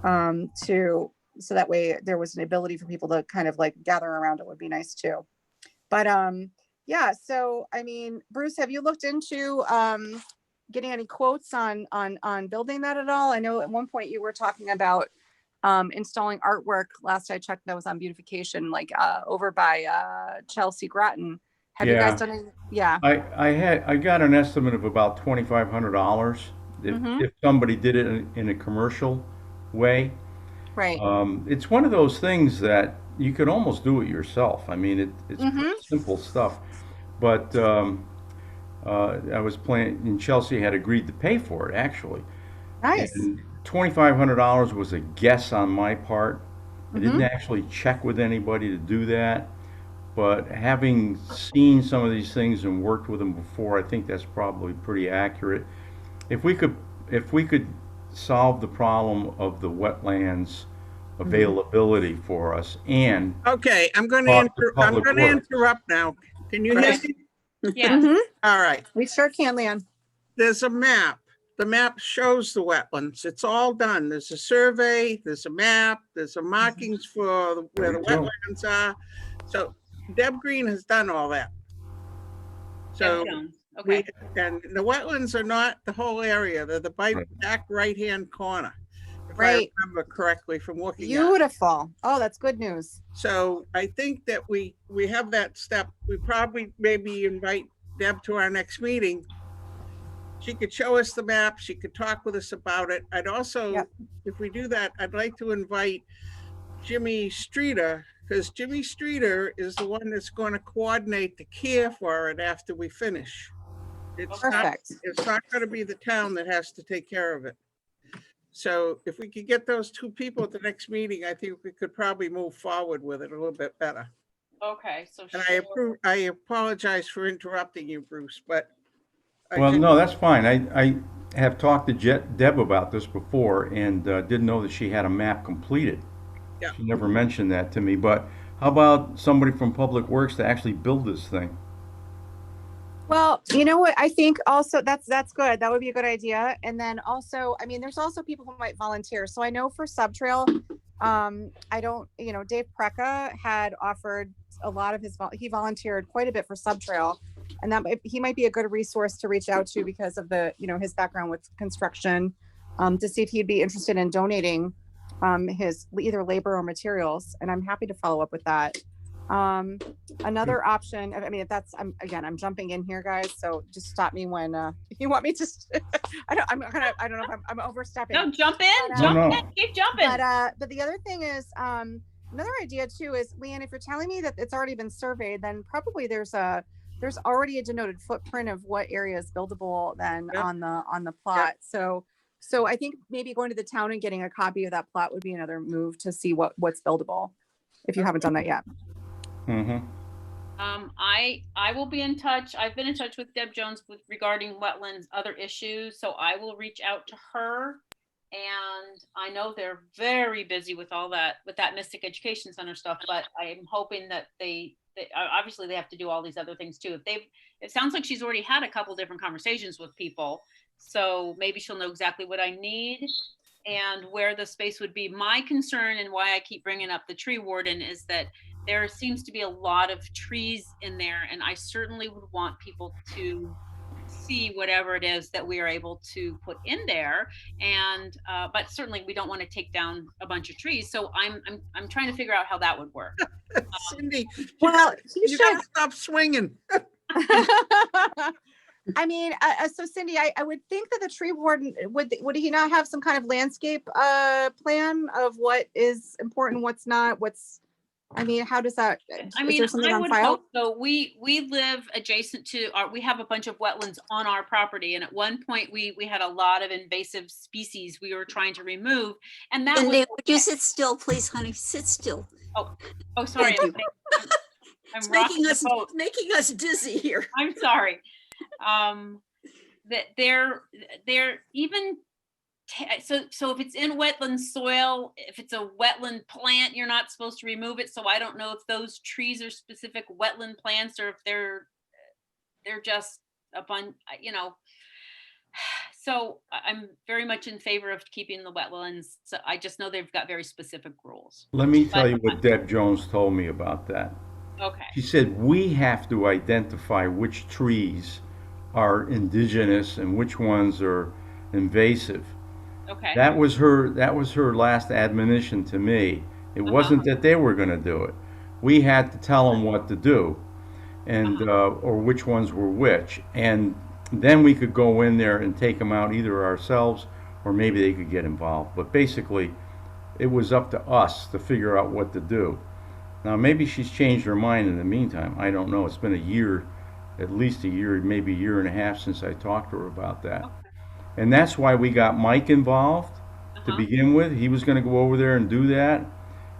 so that way there was an ability for people to kind of like gather around it would be nice too. But yeah, so I mean, Bruce, have you looked into getting any quotes on building that at all? I know at one point you were talking about installing artwork. Last I checked, that was on Beautification, like over by Chelsea Groton. Have you guys Yeah. done any? Yeah. I got an estimate of about $2,500 if somebody did it in a commercial way. Right. It's one of those things that you could almost do it yourself. I mean, it's pretty simple stuff. But I was planning, and Chelsea had agreed to pay for it, actually. Nice. And $2,500 was a guess on my part. I didn't actually check with anybody to do that. But having seen some of these things and worked with them before, I think that's probably pretty accurate. If we could solve the problem of the wetlands availability for us, and okay, I'm going Talk to to Public Works. interrupt now. Can you hear Okay. me? yeah. All right. We sure can, Leon. There's a map. The map shows the wetlands. It's all done. There's a survey, there's a map, there's some markings for where the There you go. wetlands are. So Deb Green has done all that. So Okay. and the wetlands are not the whole area. They're the Right. back right-hand corner, if I Right. remember correctly from looking at it. Beautiful. Oh, that's good news. So I think that we have that step. We probably maybe invite Deb to our next meeting. She could show us the map. She could talk with us about it. I'd also, Yep. if we do that, I'd like to invite Jimmy Streeter, because Jimmy Streeter is the one that's going to coordinate the care for it after we finish. It's not going to be the town that has to take care of it. So if we could get those two people at the next meeting, I think we could probably move forward with it a little bit better. Okay. So And sure. I apologize for interrupting you, Bruce, but. I well, think- no, that's fine. I have talked to Deb about this before, and didn't know that she had a map completed. Yeah. She never mentioned that to me. But how about somebody from Public Works to actually build this thing? Well, you know what? I think also that's good. That would be a good idea. And then also, I mean, there's also people who might volunteer. So I know for Subtrail, I don't, Dave Preka had offered a lot of he volunteered quite a bit for Subtrail, and he might be a good resource to reach out to because of the, his background with construction, to see if he'd be interested in donating his either labor or materials. And I'm happy to follow up with that. Another option, I mean, if that's, I'm jumping in here, guys, so just stop me when you want me to. I don't know if I'm overstepping. No, jump in, keep jumping. But the other thing is, another idea too is, Leanne, if you're telling me that it's already been surveyed, then probably there's already a denoted footprint of what area is buildable then on the plot. Yep. So I think maybe going to the town and getting a copy of that plot would be another move to see what's buildable, if you haven't done that yet. Mm-hmm. I will be in touch. I've been in touch with Deb Jones regarding wetlands, other issues. So I will reach out to her, and I know they're very busy with all that, with that Mystic Education Center stuff, but I'm hoping that they obviously they have to do all these other things too. It sounds like she's already had a couple different conversations with people. So maybe she'll know exactly what I need and where the space would be. My concern, and why I keep bringing up the tree warden, is that there seems to be a lot of trees in there, and I certainly would want people to see whatever it is that we are able to put in there. And but certainly we don't want to take down a bunch of trees. So I'm trying to figure out how that would work. Cindy, well, you gotta stop swinging. I mean, so Cindy, I would think that the tree warden would he not have some kind of landscape plan of what is important, what's not, I mean, how does that, I mean, is there something I on would file? hope so. We live adjacent to we have a bunch of wetlands on our property. And at one point we had a lot of invasive species we were trying to remove. And that Cindy, would you sit still, please, honey? Sit still. Oh, sorry. I'm rocking the boat. Making us dizzy here. I'm sorry. That they're even so if it's in wetland soil, if it's a wetland plant, you're not supposed to remove it. So I don't know if those trees are specific wetland plants or if they're just a bunch, So I'm very much in favor of keeping the wetlands. So I just know they've got very specific rules. Let me tell you what Deb Jones told me about that. Okay. She said we have to identify which trees are indigenous and which ones are invasive. Okay. That was her last admonition to me. It wasn't that they were going to do it. We had to tell them what to do, and or which ones were which, and then we could go in there and take them out either ourselves or maybe they could get involved. But basically, it was up to us to figure out what to do. Now maybe she's changed her mind in the meantime. I don't know. It's been a year, at least a year, maybe a year and a half since I talked to her about that. Okay. And that's why we got Mike involved to begin with. He was going to go over there and do that.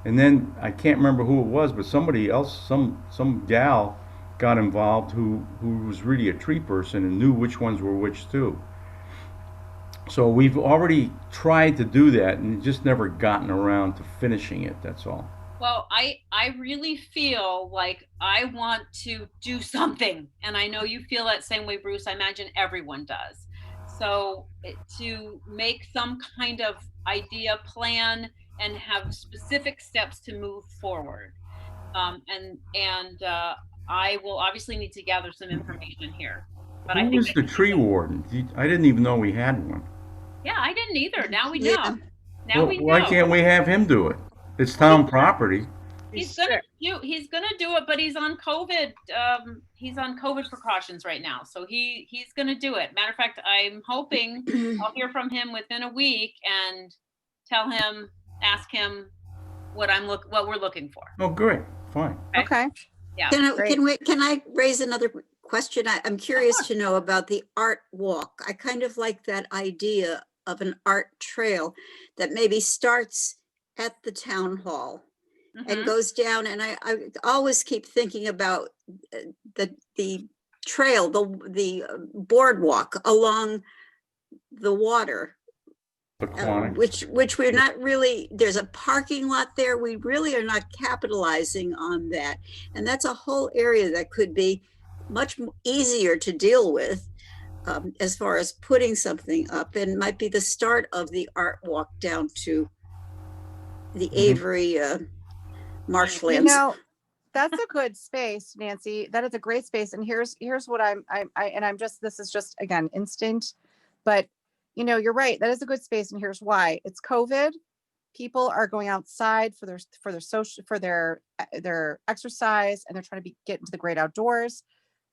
And then I can't remember who it was, but somebody else, some gal got involved who was really a tree person and knew which ones were which too. So we've already tried to do that and just never gotten around to finishing it, that's all. Well, I really feel like I want to do something. And I know you feel that same way, Bruce. I imagine everyone does. So to make some kind of idea plan and have specific steps to move forward. I will obviously need to gather some information here. But Who was the tree warden? I didn't even know we had one. Yeah, I didn't either. Now we know. Yeah. Now we know. Why can't we have him do it? It's town property. He's gonna do it, but he's on COVID. He's on COVID precautions right now, so he's gonna do it. Matter of fact, I'm hoping I'll hear from him within a week and ask him what we're looking for. Oh, great, fine. Okay. Yeah. Can I raise another question? I'm curious to know about the art walk. I kind of like that idea of an art trail that maybe starts at the town hall and goes down. And I always keep thinking about the trail, the boardwalk along the water, which we're not really, there's a parking lot there. We really are not capitalizing on that. And that's a whole area that could be easier to deal with as far as putting something up, and might be the start of the art walk down to the Avery marshlands. You know, that's a good space, Nancy. That is a great space. And here's what this is just, again, instinct, but you know, you're right. That is a good space. And here's why. It's COVID. People are going outside for their social, for their exercise, and they're trying to get into the great outdoors.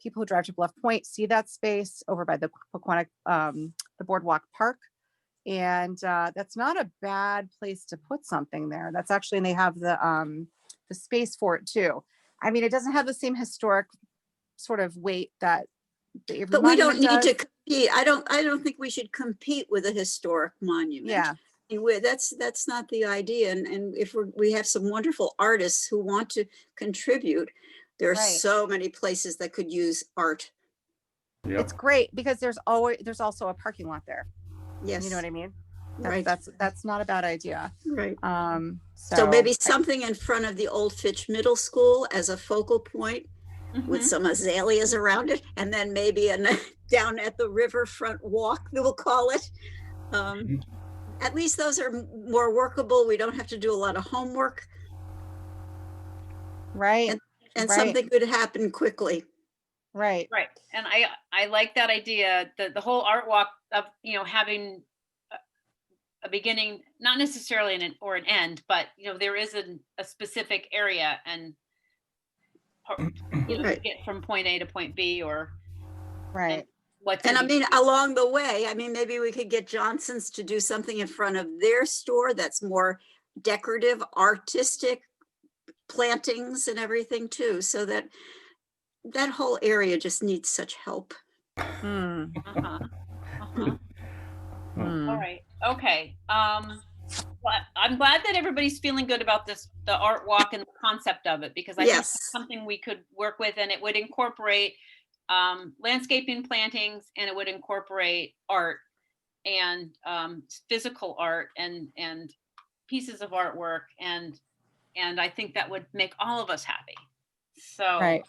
People who drive to Bluff Point see that space over by the Pequannock, the Boardwalk Park. And that's not a bad place to put something there. That's actually, and they have the space for it too. I mean, it doesn't have the same historic sort of weight that the Avery But we don't Monument need does. to compete. I don't think we should compete with a historic monument. Yeah. That's not the idea. And if we have some wonderful artists who want to contribute, there are Right. so many places that could use art. Yep. It's great because there's also a parking lot there. Yes. You know what I mean? Right. That's not a bad idea. Right. So maybe something in front of the Old Fitch Middle School as a focal point with some azaleas around it, and then maybe down at the riverfront walk, we'll call it. At least those are more workable. We don't have to do a lot of homework, right. and Right. something could happen quickly. Right. Right. And I like that idea, the whole art walk of, you know, having a beginning, not necessarily an end, but, you know, there is a specific area, and you know, Right. get from point A to point B, or Right. what's And in I mean, between. along the way, I mean, maybe we could get Johnson's to do something in front of their store that's more decorative, artistic plantings and everything too, so that whole area just needs such help. Hmm. Uh-huh. Uh-huh. Hmm. All right. Okay. Well, I'm glad that everybody's feeling good about the art walk and the concept of it, because I think Yes. it's something we could work with, and it would incorporate landscaping, plantings, and it would incorporate art and physical art and pieces of artwork, and I think that would make all of us happy. So Right.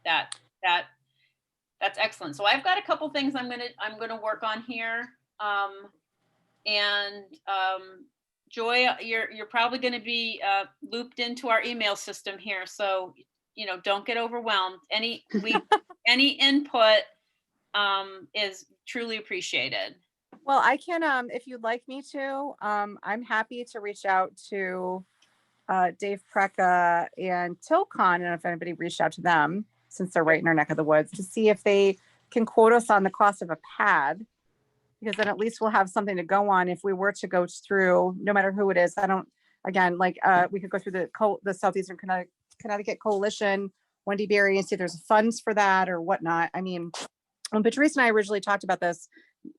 That's excellent. So I've got a couple things I'm gonna work on here. Joy, you're probably going to be looped into our email system here, so you know, don't get overwhelmed. Any input is truly appreciated. Well, I can, if you'd like me to, I'm happy to reach out to Dave Precca and Tilcon. I don't know if anybody reached out to them, since they're right in our neck of the woods, to see if they can quote us on the cost of a pad, because then at least we'll have something to go on if we were to go through, no matter who it is. We could go through the Southeastern Connecticut Coalition, Wendy Berry, and see if there's funds for that or whatnot. I mean, when Patrice and I originally talked about this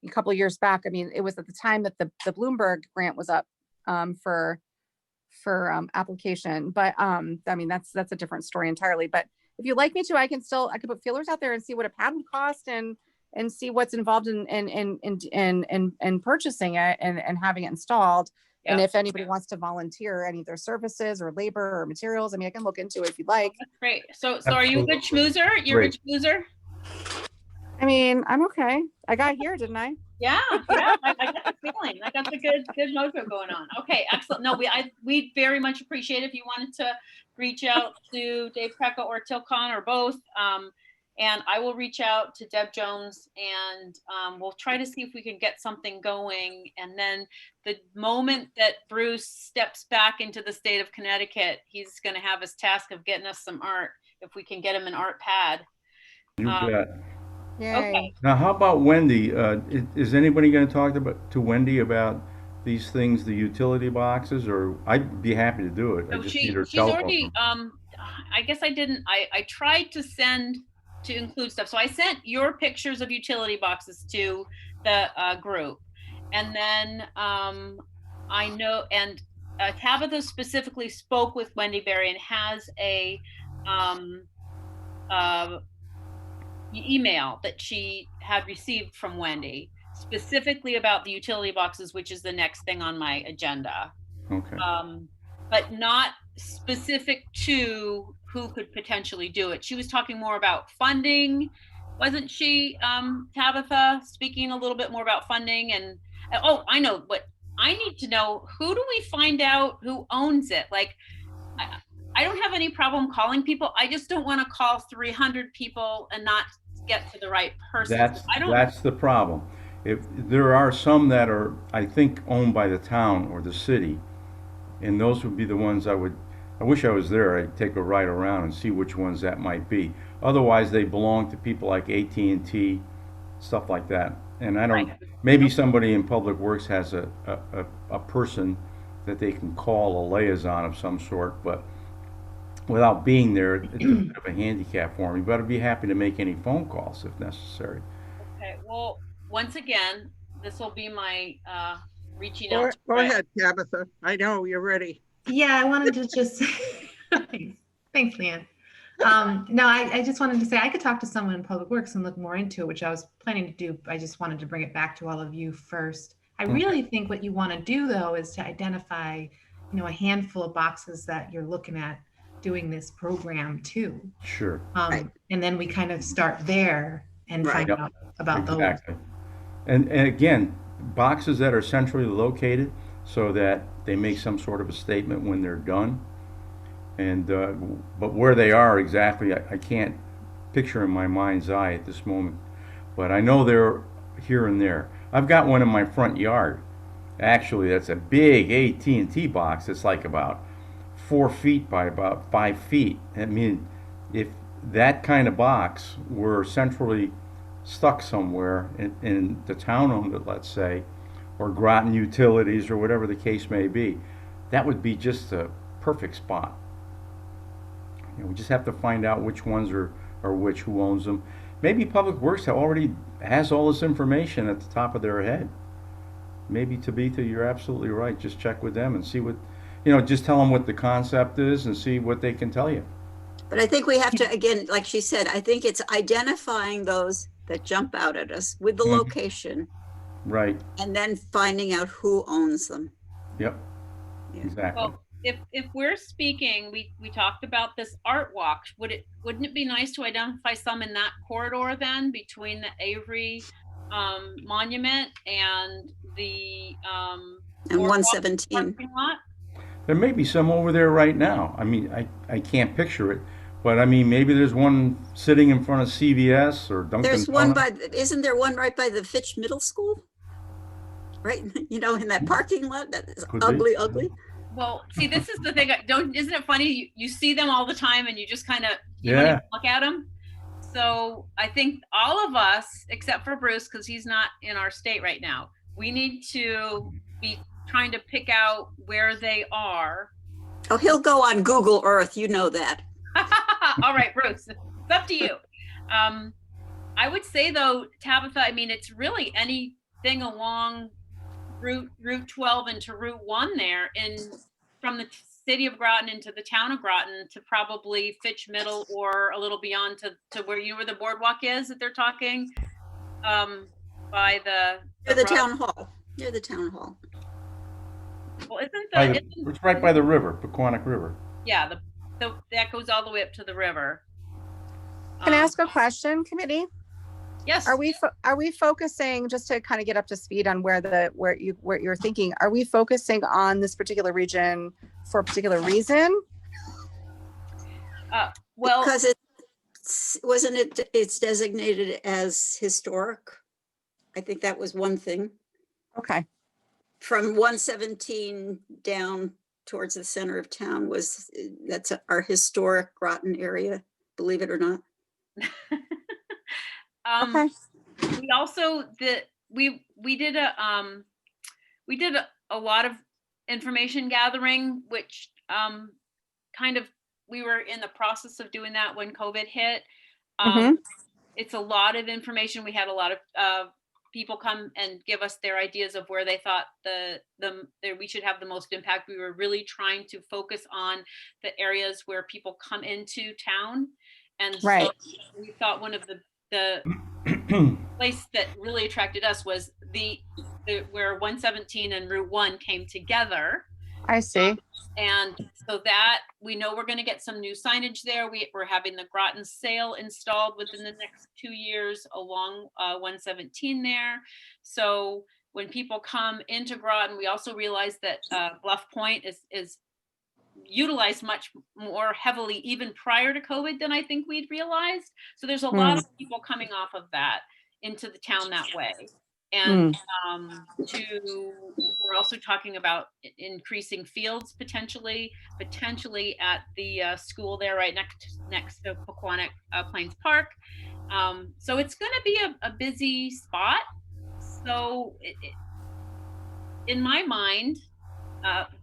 a couple of years back, I mean, it was at the time that the Bloomberg grant was up for application. But I mean, that's a different story entirely. But if you'd like me to, I could put feelers out there and see what a pad would cost, and see what's involved in purchasing it and having it installed. Yeah. And if anybody wants to volunteer any of their services or labor or materials, I mean, I can look into it if you'd like. That's great. So are you a good schmoozer? You're a good schmoozer? I mean, I'm okay. I got here, didn't I? Yeah. I got the feeling. I got the good mojo going on. Okay, excellent. No, we very much appreciate it if you wanted to reach out to Dave Precca or Tilcon or both. And I will reach out to Deb Jones, and we'll try to see if we can get something going. And then the moment that Bruce steps back into the state of Connecticut, he's going to have his task of getting us some art, if we can get him an art pad. You bet. Yay. Okay. Now, how about Wendy? Is anybody going to talk to Wendy about these things, the utility boxes? Or I'd be happy to do it. I So just need her she's telephone already, number. I guess I didn't, I tried to include stuff. So I sent your pictures of utility boxes to the group. And then I know, and Tabitha specifically spoke with Wendy Berry and has a email that she had received from Wendy specifically about the utility boxes, which is the next thing on my agenda. Okay. But not specific to who could potentially do it. She was talking more about funding, wasn't she, Tabitha? Speaking a little bit more about funding and, oh, I know, but I need to know, who do we find out who owns it? Like, I don't have any problem calling people. I just don't want to call 300 people and not get to the right person. That's the problem. If there are some that are, I think, owned by the town or the city, and those would be the ones I wish I was there. I'd take a ride around and see which ones that might be. Otherwise, they belong to people like AT&T, stuff like that. And I don't, maybe somebody in Public Works has a person that they can call, a liaison of some sort, but without being there, it's a bit of a handicap for me, but I'd be happy to make any phone calls if necessary. Okay, well, once again, this will be my reaching out. Go ahead, Tabitha. I know you're ready. Yeah, I wanted to just, thanks, Leanne. No, I just wanted to say I could talk to someone in Public Works and look more into it, which I was planning to do. I just wanted to bring it back to all of you first. I really think what you want to do, though, is to identify, a handful of boxes that you're looking at doing this program too. Sure. And then we kind of start there and find out about those. And again, boxes that are centrally located so that they make some sort of a statement when they're done. And but where they are exactly, I can't picture in my mind's eye at this moment. But I know they're here and there. I've got one in my front yard. Actually, that's a big AT&T box. It's like about 4 feet by about 5 feet. I mean, if that kind of box were centrally stuck somewhere and the town owned it, let's say, or Groton Utilities or whatever the case may be, that would be just a perfect spot. We just have to find out which ones are which, who owns them. Maybe Public Works already has all this information at the top of their head. Maybe, Tabitha, you're absolutely right. Just check with them and see what, just tell them what the concept is and see what they can tell you. But I think we have to, again, like she said, I think it's identifying those that jump out at us with the location. Right. And then finding out who owns them. Yep. Yeah. Exactly. Well, if we're speaking, we talked about this art walk. Wouldn't it be nice to identify some in that corridor then between the Avery Monument and the and 117 parking lot? There may be some over there right now. I mean, I can't picture it, but I mean, maybe there's one sitting in front of CVS or Dunkin'. There's one isn't there one right by the Fitch Middle School? Right, in that parking lot that is ugly. Well, see, this is the thing. Isn't it funny? You see them all the time, and you just kind of don't even look at them. So I think all of us, except for Bruce, because he's not in our state right now, we need to be trying to pick out where they are. Oh, he'll go on Google Earth. You know that. All right, Bruce, it's up to you. I would say though, Tabitha, I mean, it's really anything along Route 12 into Route 1 there, from the city of Groton into the town of Groton to probably Fitch Middle or a little beyond to where the boardwalk is that they're talking, by the town hall. Near the town hall. Well, it's right by the river, Pequannock River. Yeah, that goes all the way up to the river. Can I ask a question, committee? Yes. Are we focusing, just to kind of get up to speed on where you're thinking, are we focusing on this particular region for a particular reason? Well, because it's designated as historic. I think that was one thing. Okay. From 117 down towards the center of town that's our historic Groton area, believe it or not. Okay. We also we did a lot of information gathering, which we were in the process of doing that when COVID hit. It's a lot of information. We had a lot of people come and give us their ideas of where they thought we should have the most impact. We were really trying to focus on the areas where people come into town, and so we thought one of the place that really attracted us was where 117 and Route 1 came together, I see. And so that, we know we're gonna get some new signage there. We're having the Groton sale installed within the next 2 years along 117 there. So when people come into Groton, we also realize that Bluff Point is utilized much more heavily even prior to COVID than I think we'd realized. So there's a lot of people coming off of that into the town that way. And we're also talking about increasing fields potentially at the school there right next to Pequannock Plains Park. So it's going to be a busy spot. So in my mind,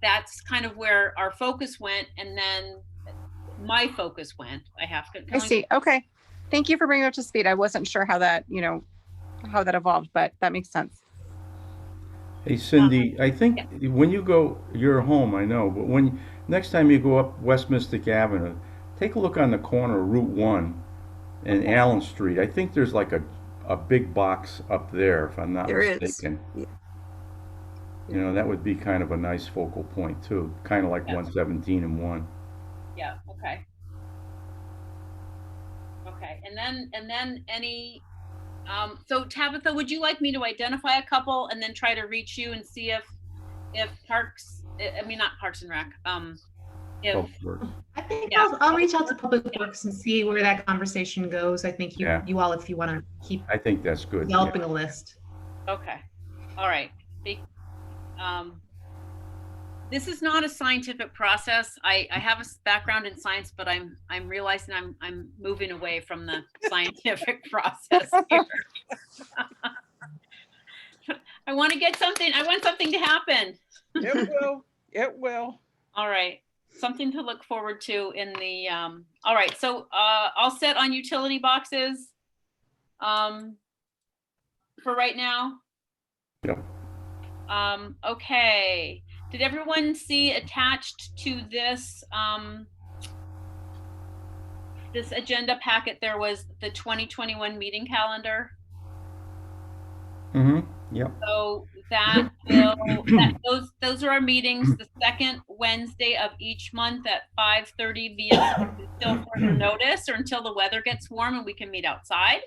that's kind of where our focus went, and then my focus went. I see. Okay. Thank you for bringing it up to speed. I wasn't sure how that, how that evolved, but that makes sense. Hey Cindy, I think when you go, you're home, I know, but when next time you go up West Mystic Avenue, take a look on the corner of Route 1 and Allen Street. I think there's like a big box up there, if I'm not mistaken. Yeah. That would be kind of a nice focal point too, kind of like 117 and 1. Yeah. Okay. Okay. And then any. So Tabitha, would you like me to identify a couple and then try to reach you and see if Parks, not Parks and Rec, I think I'll reach out to Public Works and see where that conversation goes. I think you all, if you want to keep. I think that's good. Developing a list. Okay. All right. This is not a scientific process. I have a background in science, but I'm realizing I'm moving away from the scientific process here. I want something to happen. It will. It will. All right. Something to look forward to in the, all right. So I'll set on utility boxes for right now. Yep. Okay. Did everyone see attached to this this agenda packet, there was the 2021 meeting calendar? Mm-hmm. Yep. So that those are our meetings, the second Wednesday of each month at 5:30 via still further notice or until the weather gets warm and we can meet outside.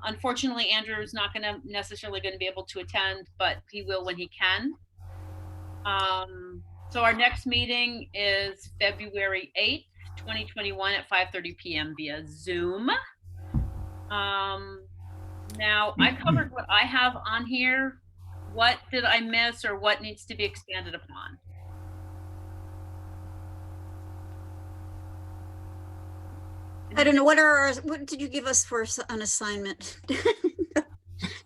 Unfortunately, Andrew's not necessarily going to be able to attend, but he will when he can. So our next meeting is February 8th, 2021 at 5:30 p.m. via Zoom. Now I covered what I have on here. What did I miss or what needs to be expanded upon? I don't know, what did you give us for an assignment?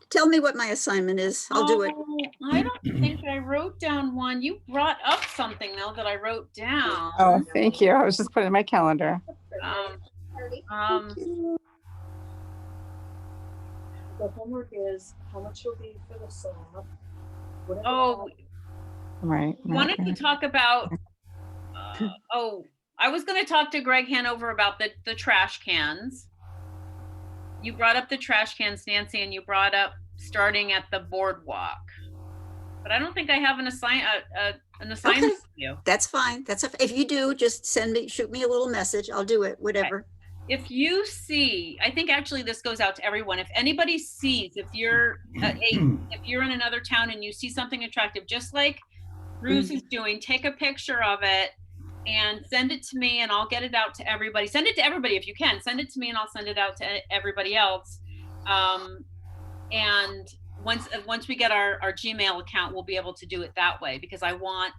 Tell me what my assignment is. I'll do it. I don't think I wrote down one. You brought up something though that I wrote down. Oh, thank you. I was just putting it in my calendar. The homework is how much will be for the swab. Oh, right. Wanted to talk about, I was going to talk to Greg Hanover about the trash cans. You brought up the trash cans, Nancy, and you brought up starting at the boardwalk. But I don't think I have an assignment for you. That's fine. If you do, just shoot me a little message. I'll do it, whatever. Okay. If you see, I think actually this goes out to everyone. If anybody sees, if you're if you're in another town and you see something attractive, just like Bruce is doing, take a picture of it and send it to me and I'll get it out to everybody. Send it to everybody if you can. Send it to me and I'll send it out to everybody else. And once we get our Gmail account, we'll be able to do it that way because I want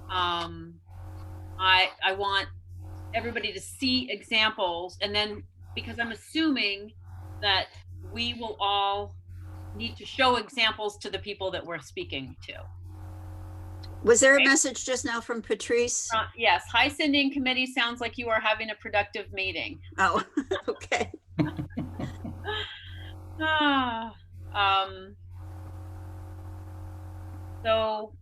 I want everybody to see examples, and then because I'm assuming that we will all need to show examples to the people that we're speaking to. Was there a message just now from Patrice? Yes. Hi, Cindy and committee. Sounds like you are having a productive meeting. Oh, okay. So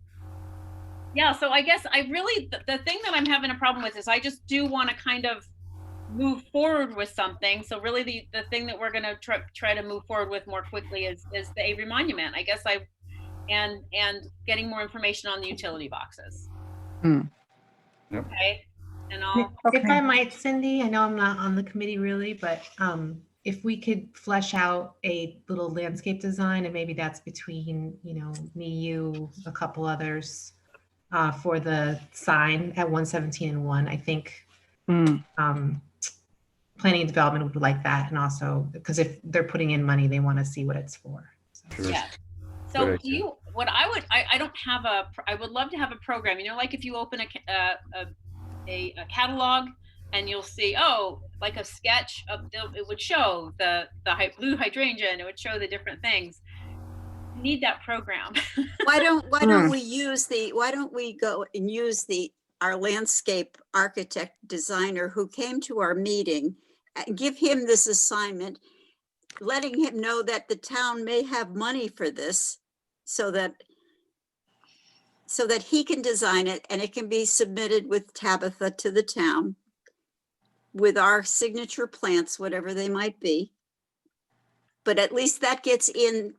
yeah, so I guess I really, the thing that I'm having a problem with is I just do want to kind of move forward with something. So really the thing that we're going to try to move forward with more quickly is the Avery Monument. I guess and getting more information on the utility boxes. Yep. Okay. And I'll, If I might, Cindy, I know I'm not on the committee really, but if we could flesh out a little landscape design, and maybe that's between, you know, me, you, a couple others, for the sign at 117 and 1, I think planning and development would like that, and also because if they're putting in money, they want to see what it's for. So. Sure. yeah. So Good do idea. you, what I would, I don't have a, I would love to have a program, you know, like if you open a catalog and you'll see, oh, like a sketch of, it would show the blue hydrangea and it would show the different things. I need that program. Why don't we use why don't we go and use our landscape architect designer who came to our meeting, and give him this assignment, letting him know that the town may have money for this, so that he can design it and it can be submitted with Tabitha to the town with our signature plants, whatever they might be. But at least that gets into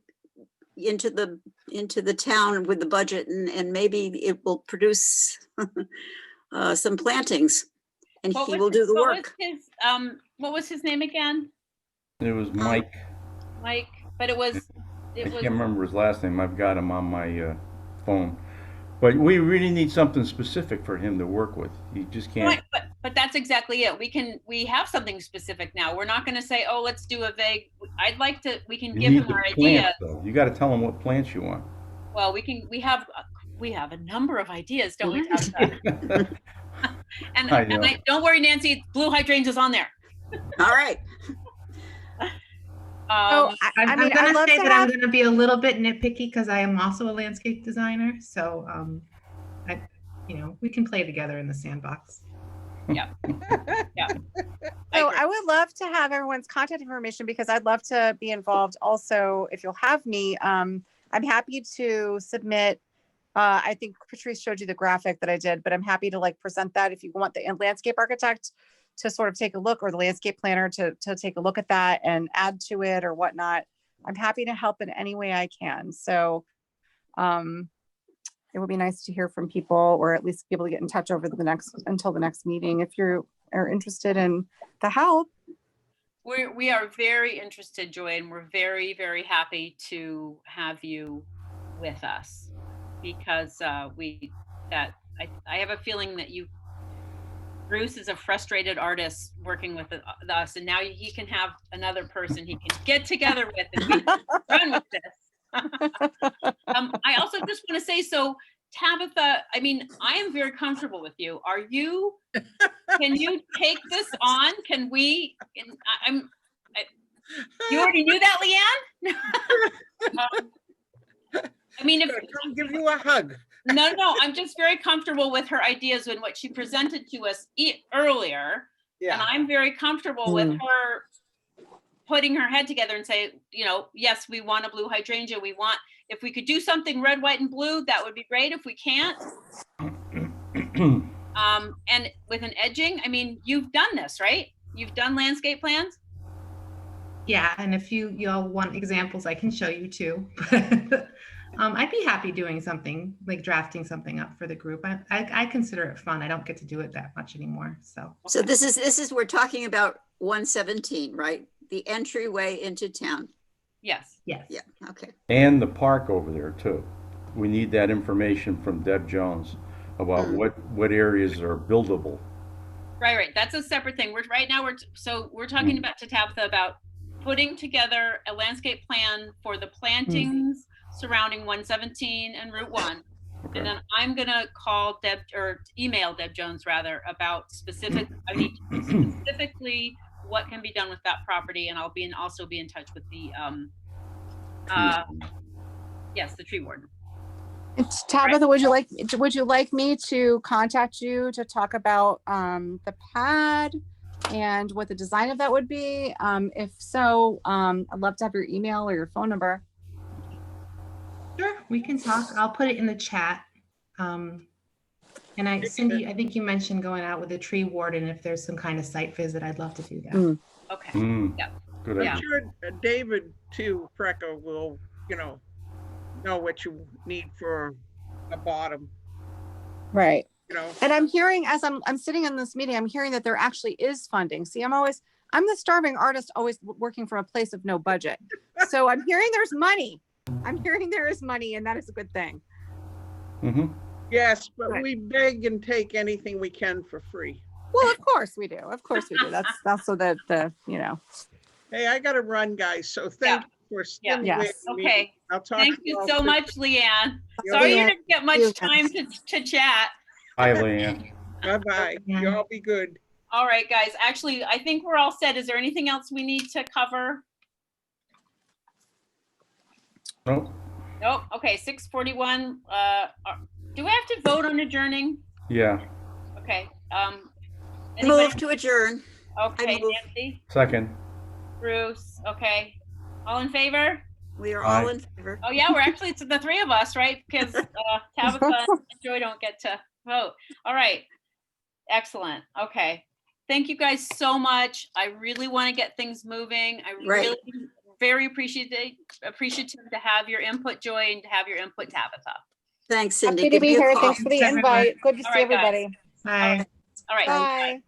the town with the budget, and maybe it will produce some plantings, and he will do the work. What was his name again? It was Mike. Mike, but it was. I can't remember his last name. I've got him on my phone. But we really need something specific for him to work with. He just can't. Right, but that's exactly it. We have something specific now. We're not going to say, oh, let's do a vague. I'd like to. We can give him our idea. You got to tell him what plants you want. Well, we have a number of ideas, don't we? and don't worry, Nancy. Blue hydrangeas on there. All right. I'm going to say that I'm going to be a little bit nitpicky because I am also a landscape designer. So, we can play together in the sandbox. Yeah. Yeah. So I would love to have everyone's contact information because I'd love to be involved. Also, if you'll have me, I'm happy to submit. I think Patrice showed you the graphic that I did, but I'm happy to present that if you want the landscape architect to sort of take a look, or the landscape planner to take a look at that and add to it or whatnot. I'm happy to help in any way I can. So it would be nice to hear from people, or at least be able to get in touch until the next meeting if you are interested in the help. We are very interested, Joy, and we're very, very happy to have you with us, because I have a feeling that Bruce is a frustrated artist working with us, and now he can have another person he can get together with and we run with this. I also just want to say, so Tabitha, I mean, I am very comfortable with you. Can you take this on? Can we? You already knew that, Leanne? I mean, if I'll give you a hug. No, I'm just very comfortable with her ideas and what she presented to us earlier. Yeah. And I'm very comfortable with her putting her head together and say, yes, we want a blue hydrangea. If we could do something red, white, and blue, that would be great. If we can't, and with an edging, I mean, you've done this, right? You've done landscape plans? Yeah, and if y'all want examples, I can show you too. I'd be happy doing something, like drafting something up for the group. I consider it fun. I don't get to do it that much anymore. So this is we're talking about 117, right? The entryway into town. Yes. Yeah. Okay. And the park over there too. We need that information from Deb Jones about what areas are buildable. Right. That's a separate thing. We're talking about to Tabitha about putting together a landscape plan for the plantings surrounding 117 and Route 1. Okay. And then I'm going to call Deb, or email Deb Jones rather, about specifically what can be done with that property. And I'll also be in touch with the, the tree warden. Tabitha, would you like me to contact you to talk about the pad and what the design of that would be? If so, I'd love to have your email or your phone number. Sure, we can talk. I'll put it in the chat. And Cindy, I think you mentioned going out with a tree warden if there's some kind of site visit. I'd love to do that. Okay. Yeah. Good idea. I'm sure David too, Freckle, will, know what you need for a bottom, Right. you know. And I'm hearing, as I'm sitting in this meeting, I'm hearing that there actually is funding. See, I'm the starving artist, always working from a place of no budget. So I'm hearing there's money. I'm hearing there is money, and that is a good thing. Mm-hmm. Yes, but Right. we beg and take anything we can for free. Well, of course we do. Of course we do. That's so that you know. Hey, I gotta run, guys, so thank you for stimulating Yes. me. Okay, I'll talk thank to you all so soon. much, Leanne. You're Sorry you welcome. didn't get much time to chat. Hi, Leanne. Bye-bye. Yeah. You all be good. All right, guys, actually, I think we're all set. Is there anything else we need to cover? Nope. Nope, okay, 6:41. Do we have to vote on adjourning? Yeah. Okay, Move anybody? to adjourn. Okay, move. Nancy, Second. Bruce, okay. All in favor? We are all Aye. in favor. Oh, yeah, we're actually, it's the three of us, right? Because Tabitha and Joy don't get to vote. All right, excellent, okay. Thank you guys so much. I really want to get things moving. I Right. really very appreciative to have your input, Joy, and to have your input, Tabitha. Thanks, Cindy. Happy to Give be me a here. call. Thanks for the Thanks, everyone. invite. Good to All see right, guys. everybody. Bye. All right. Bye.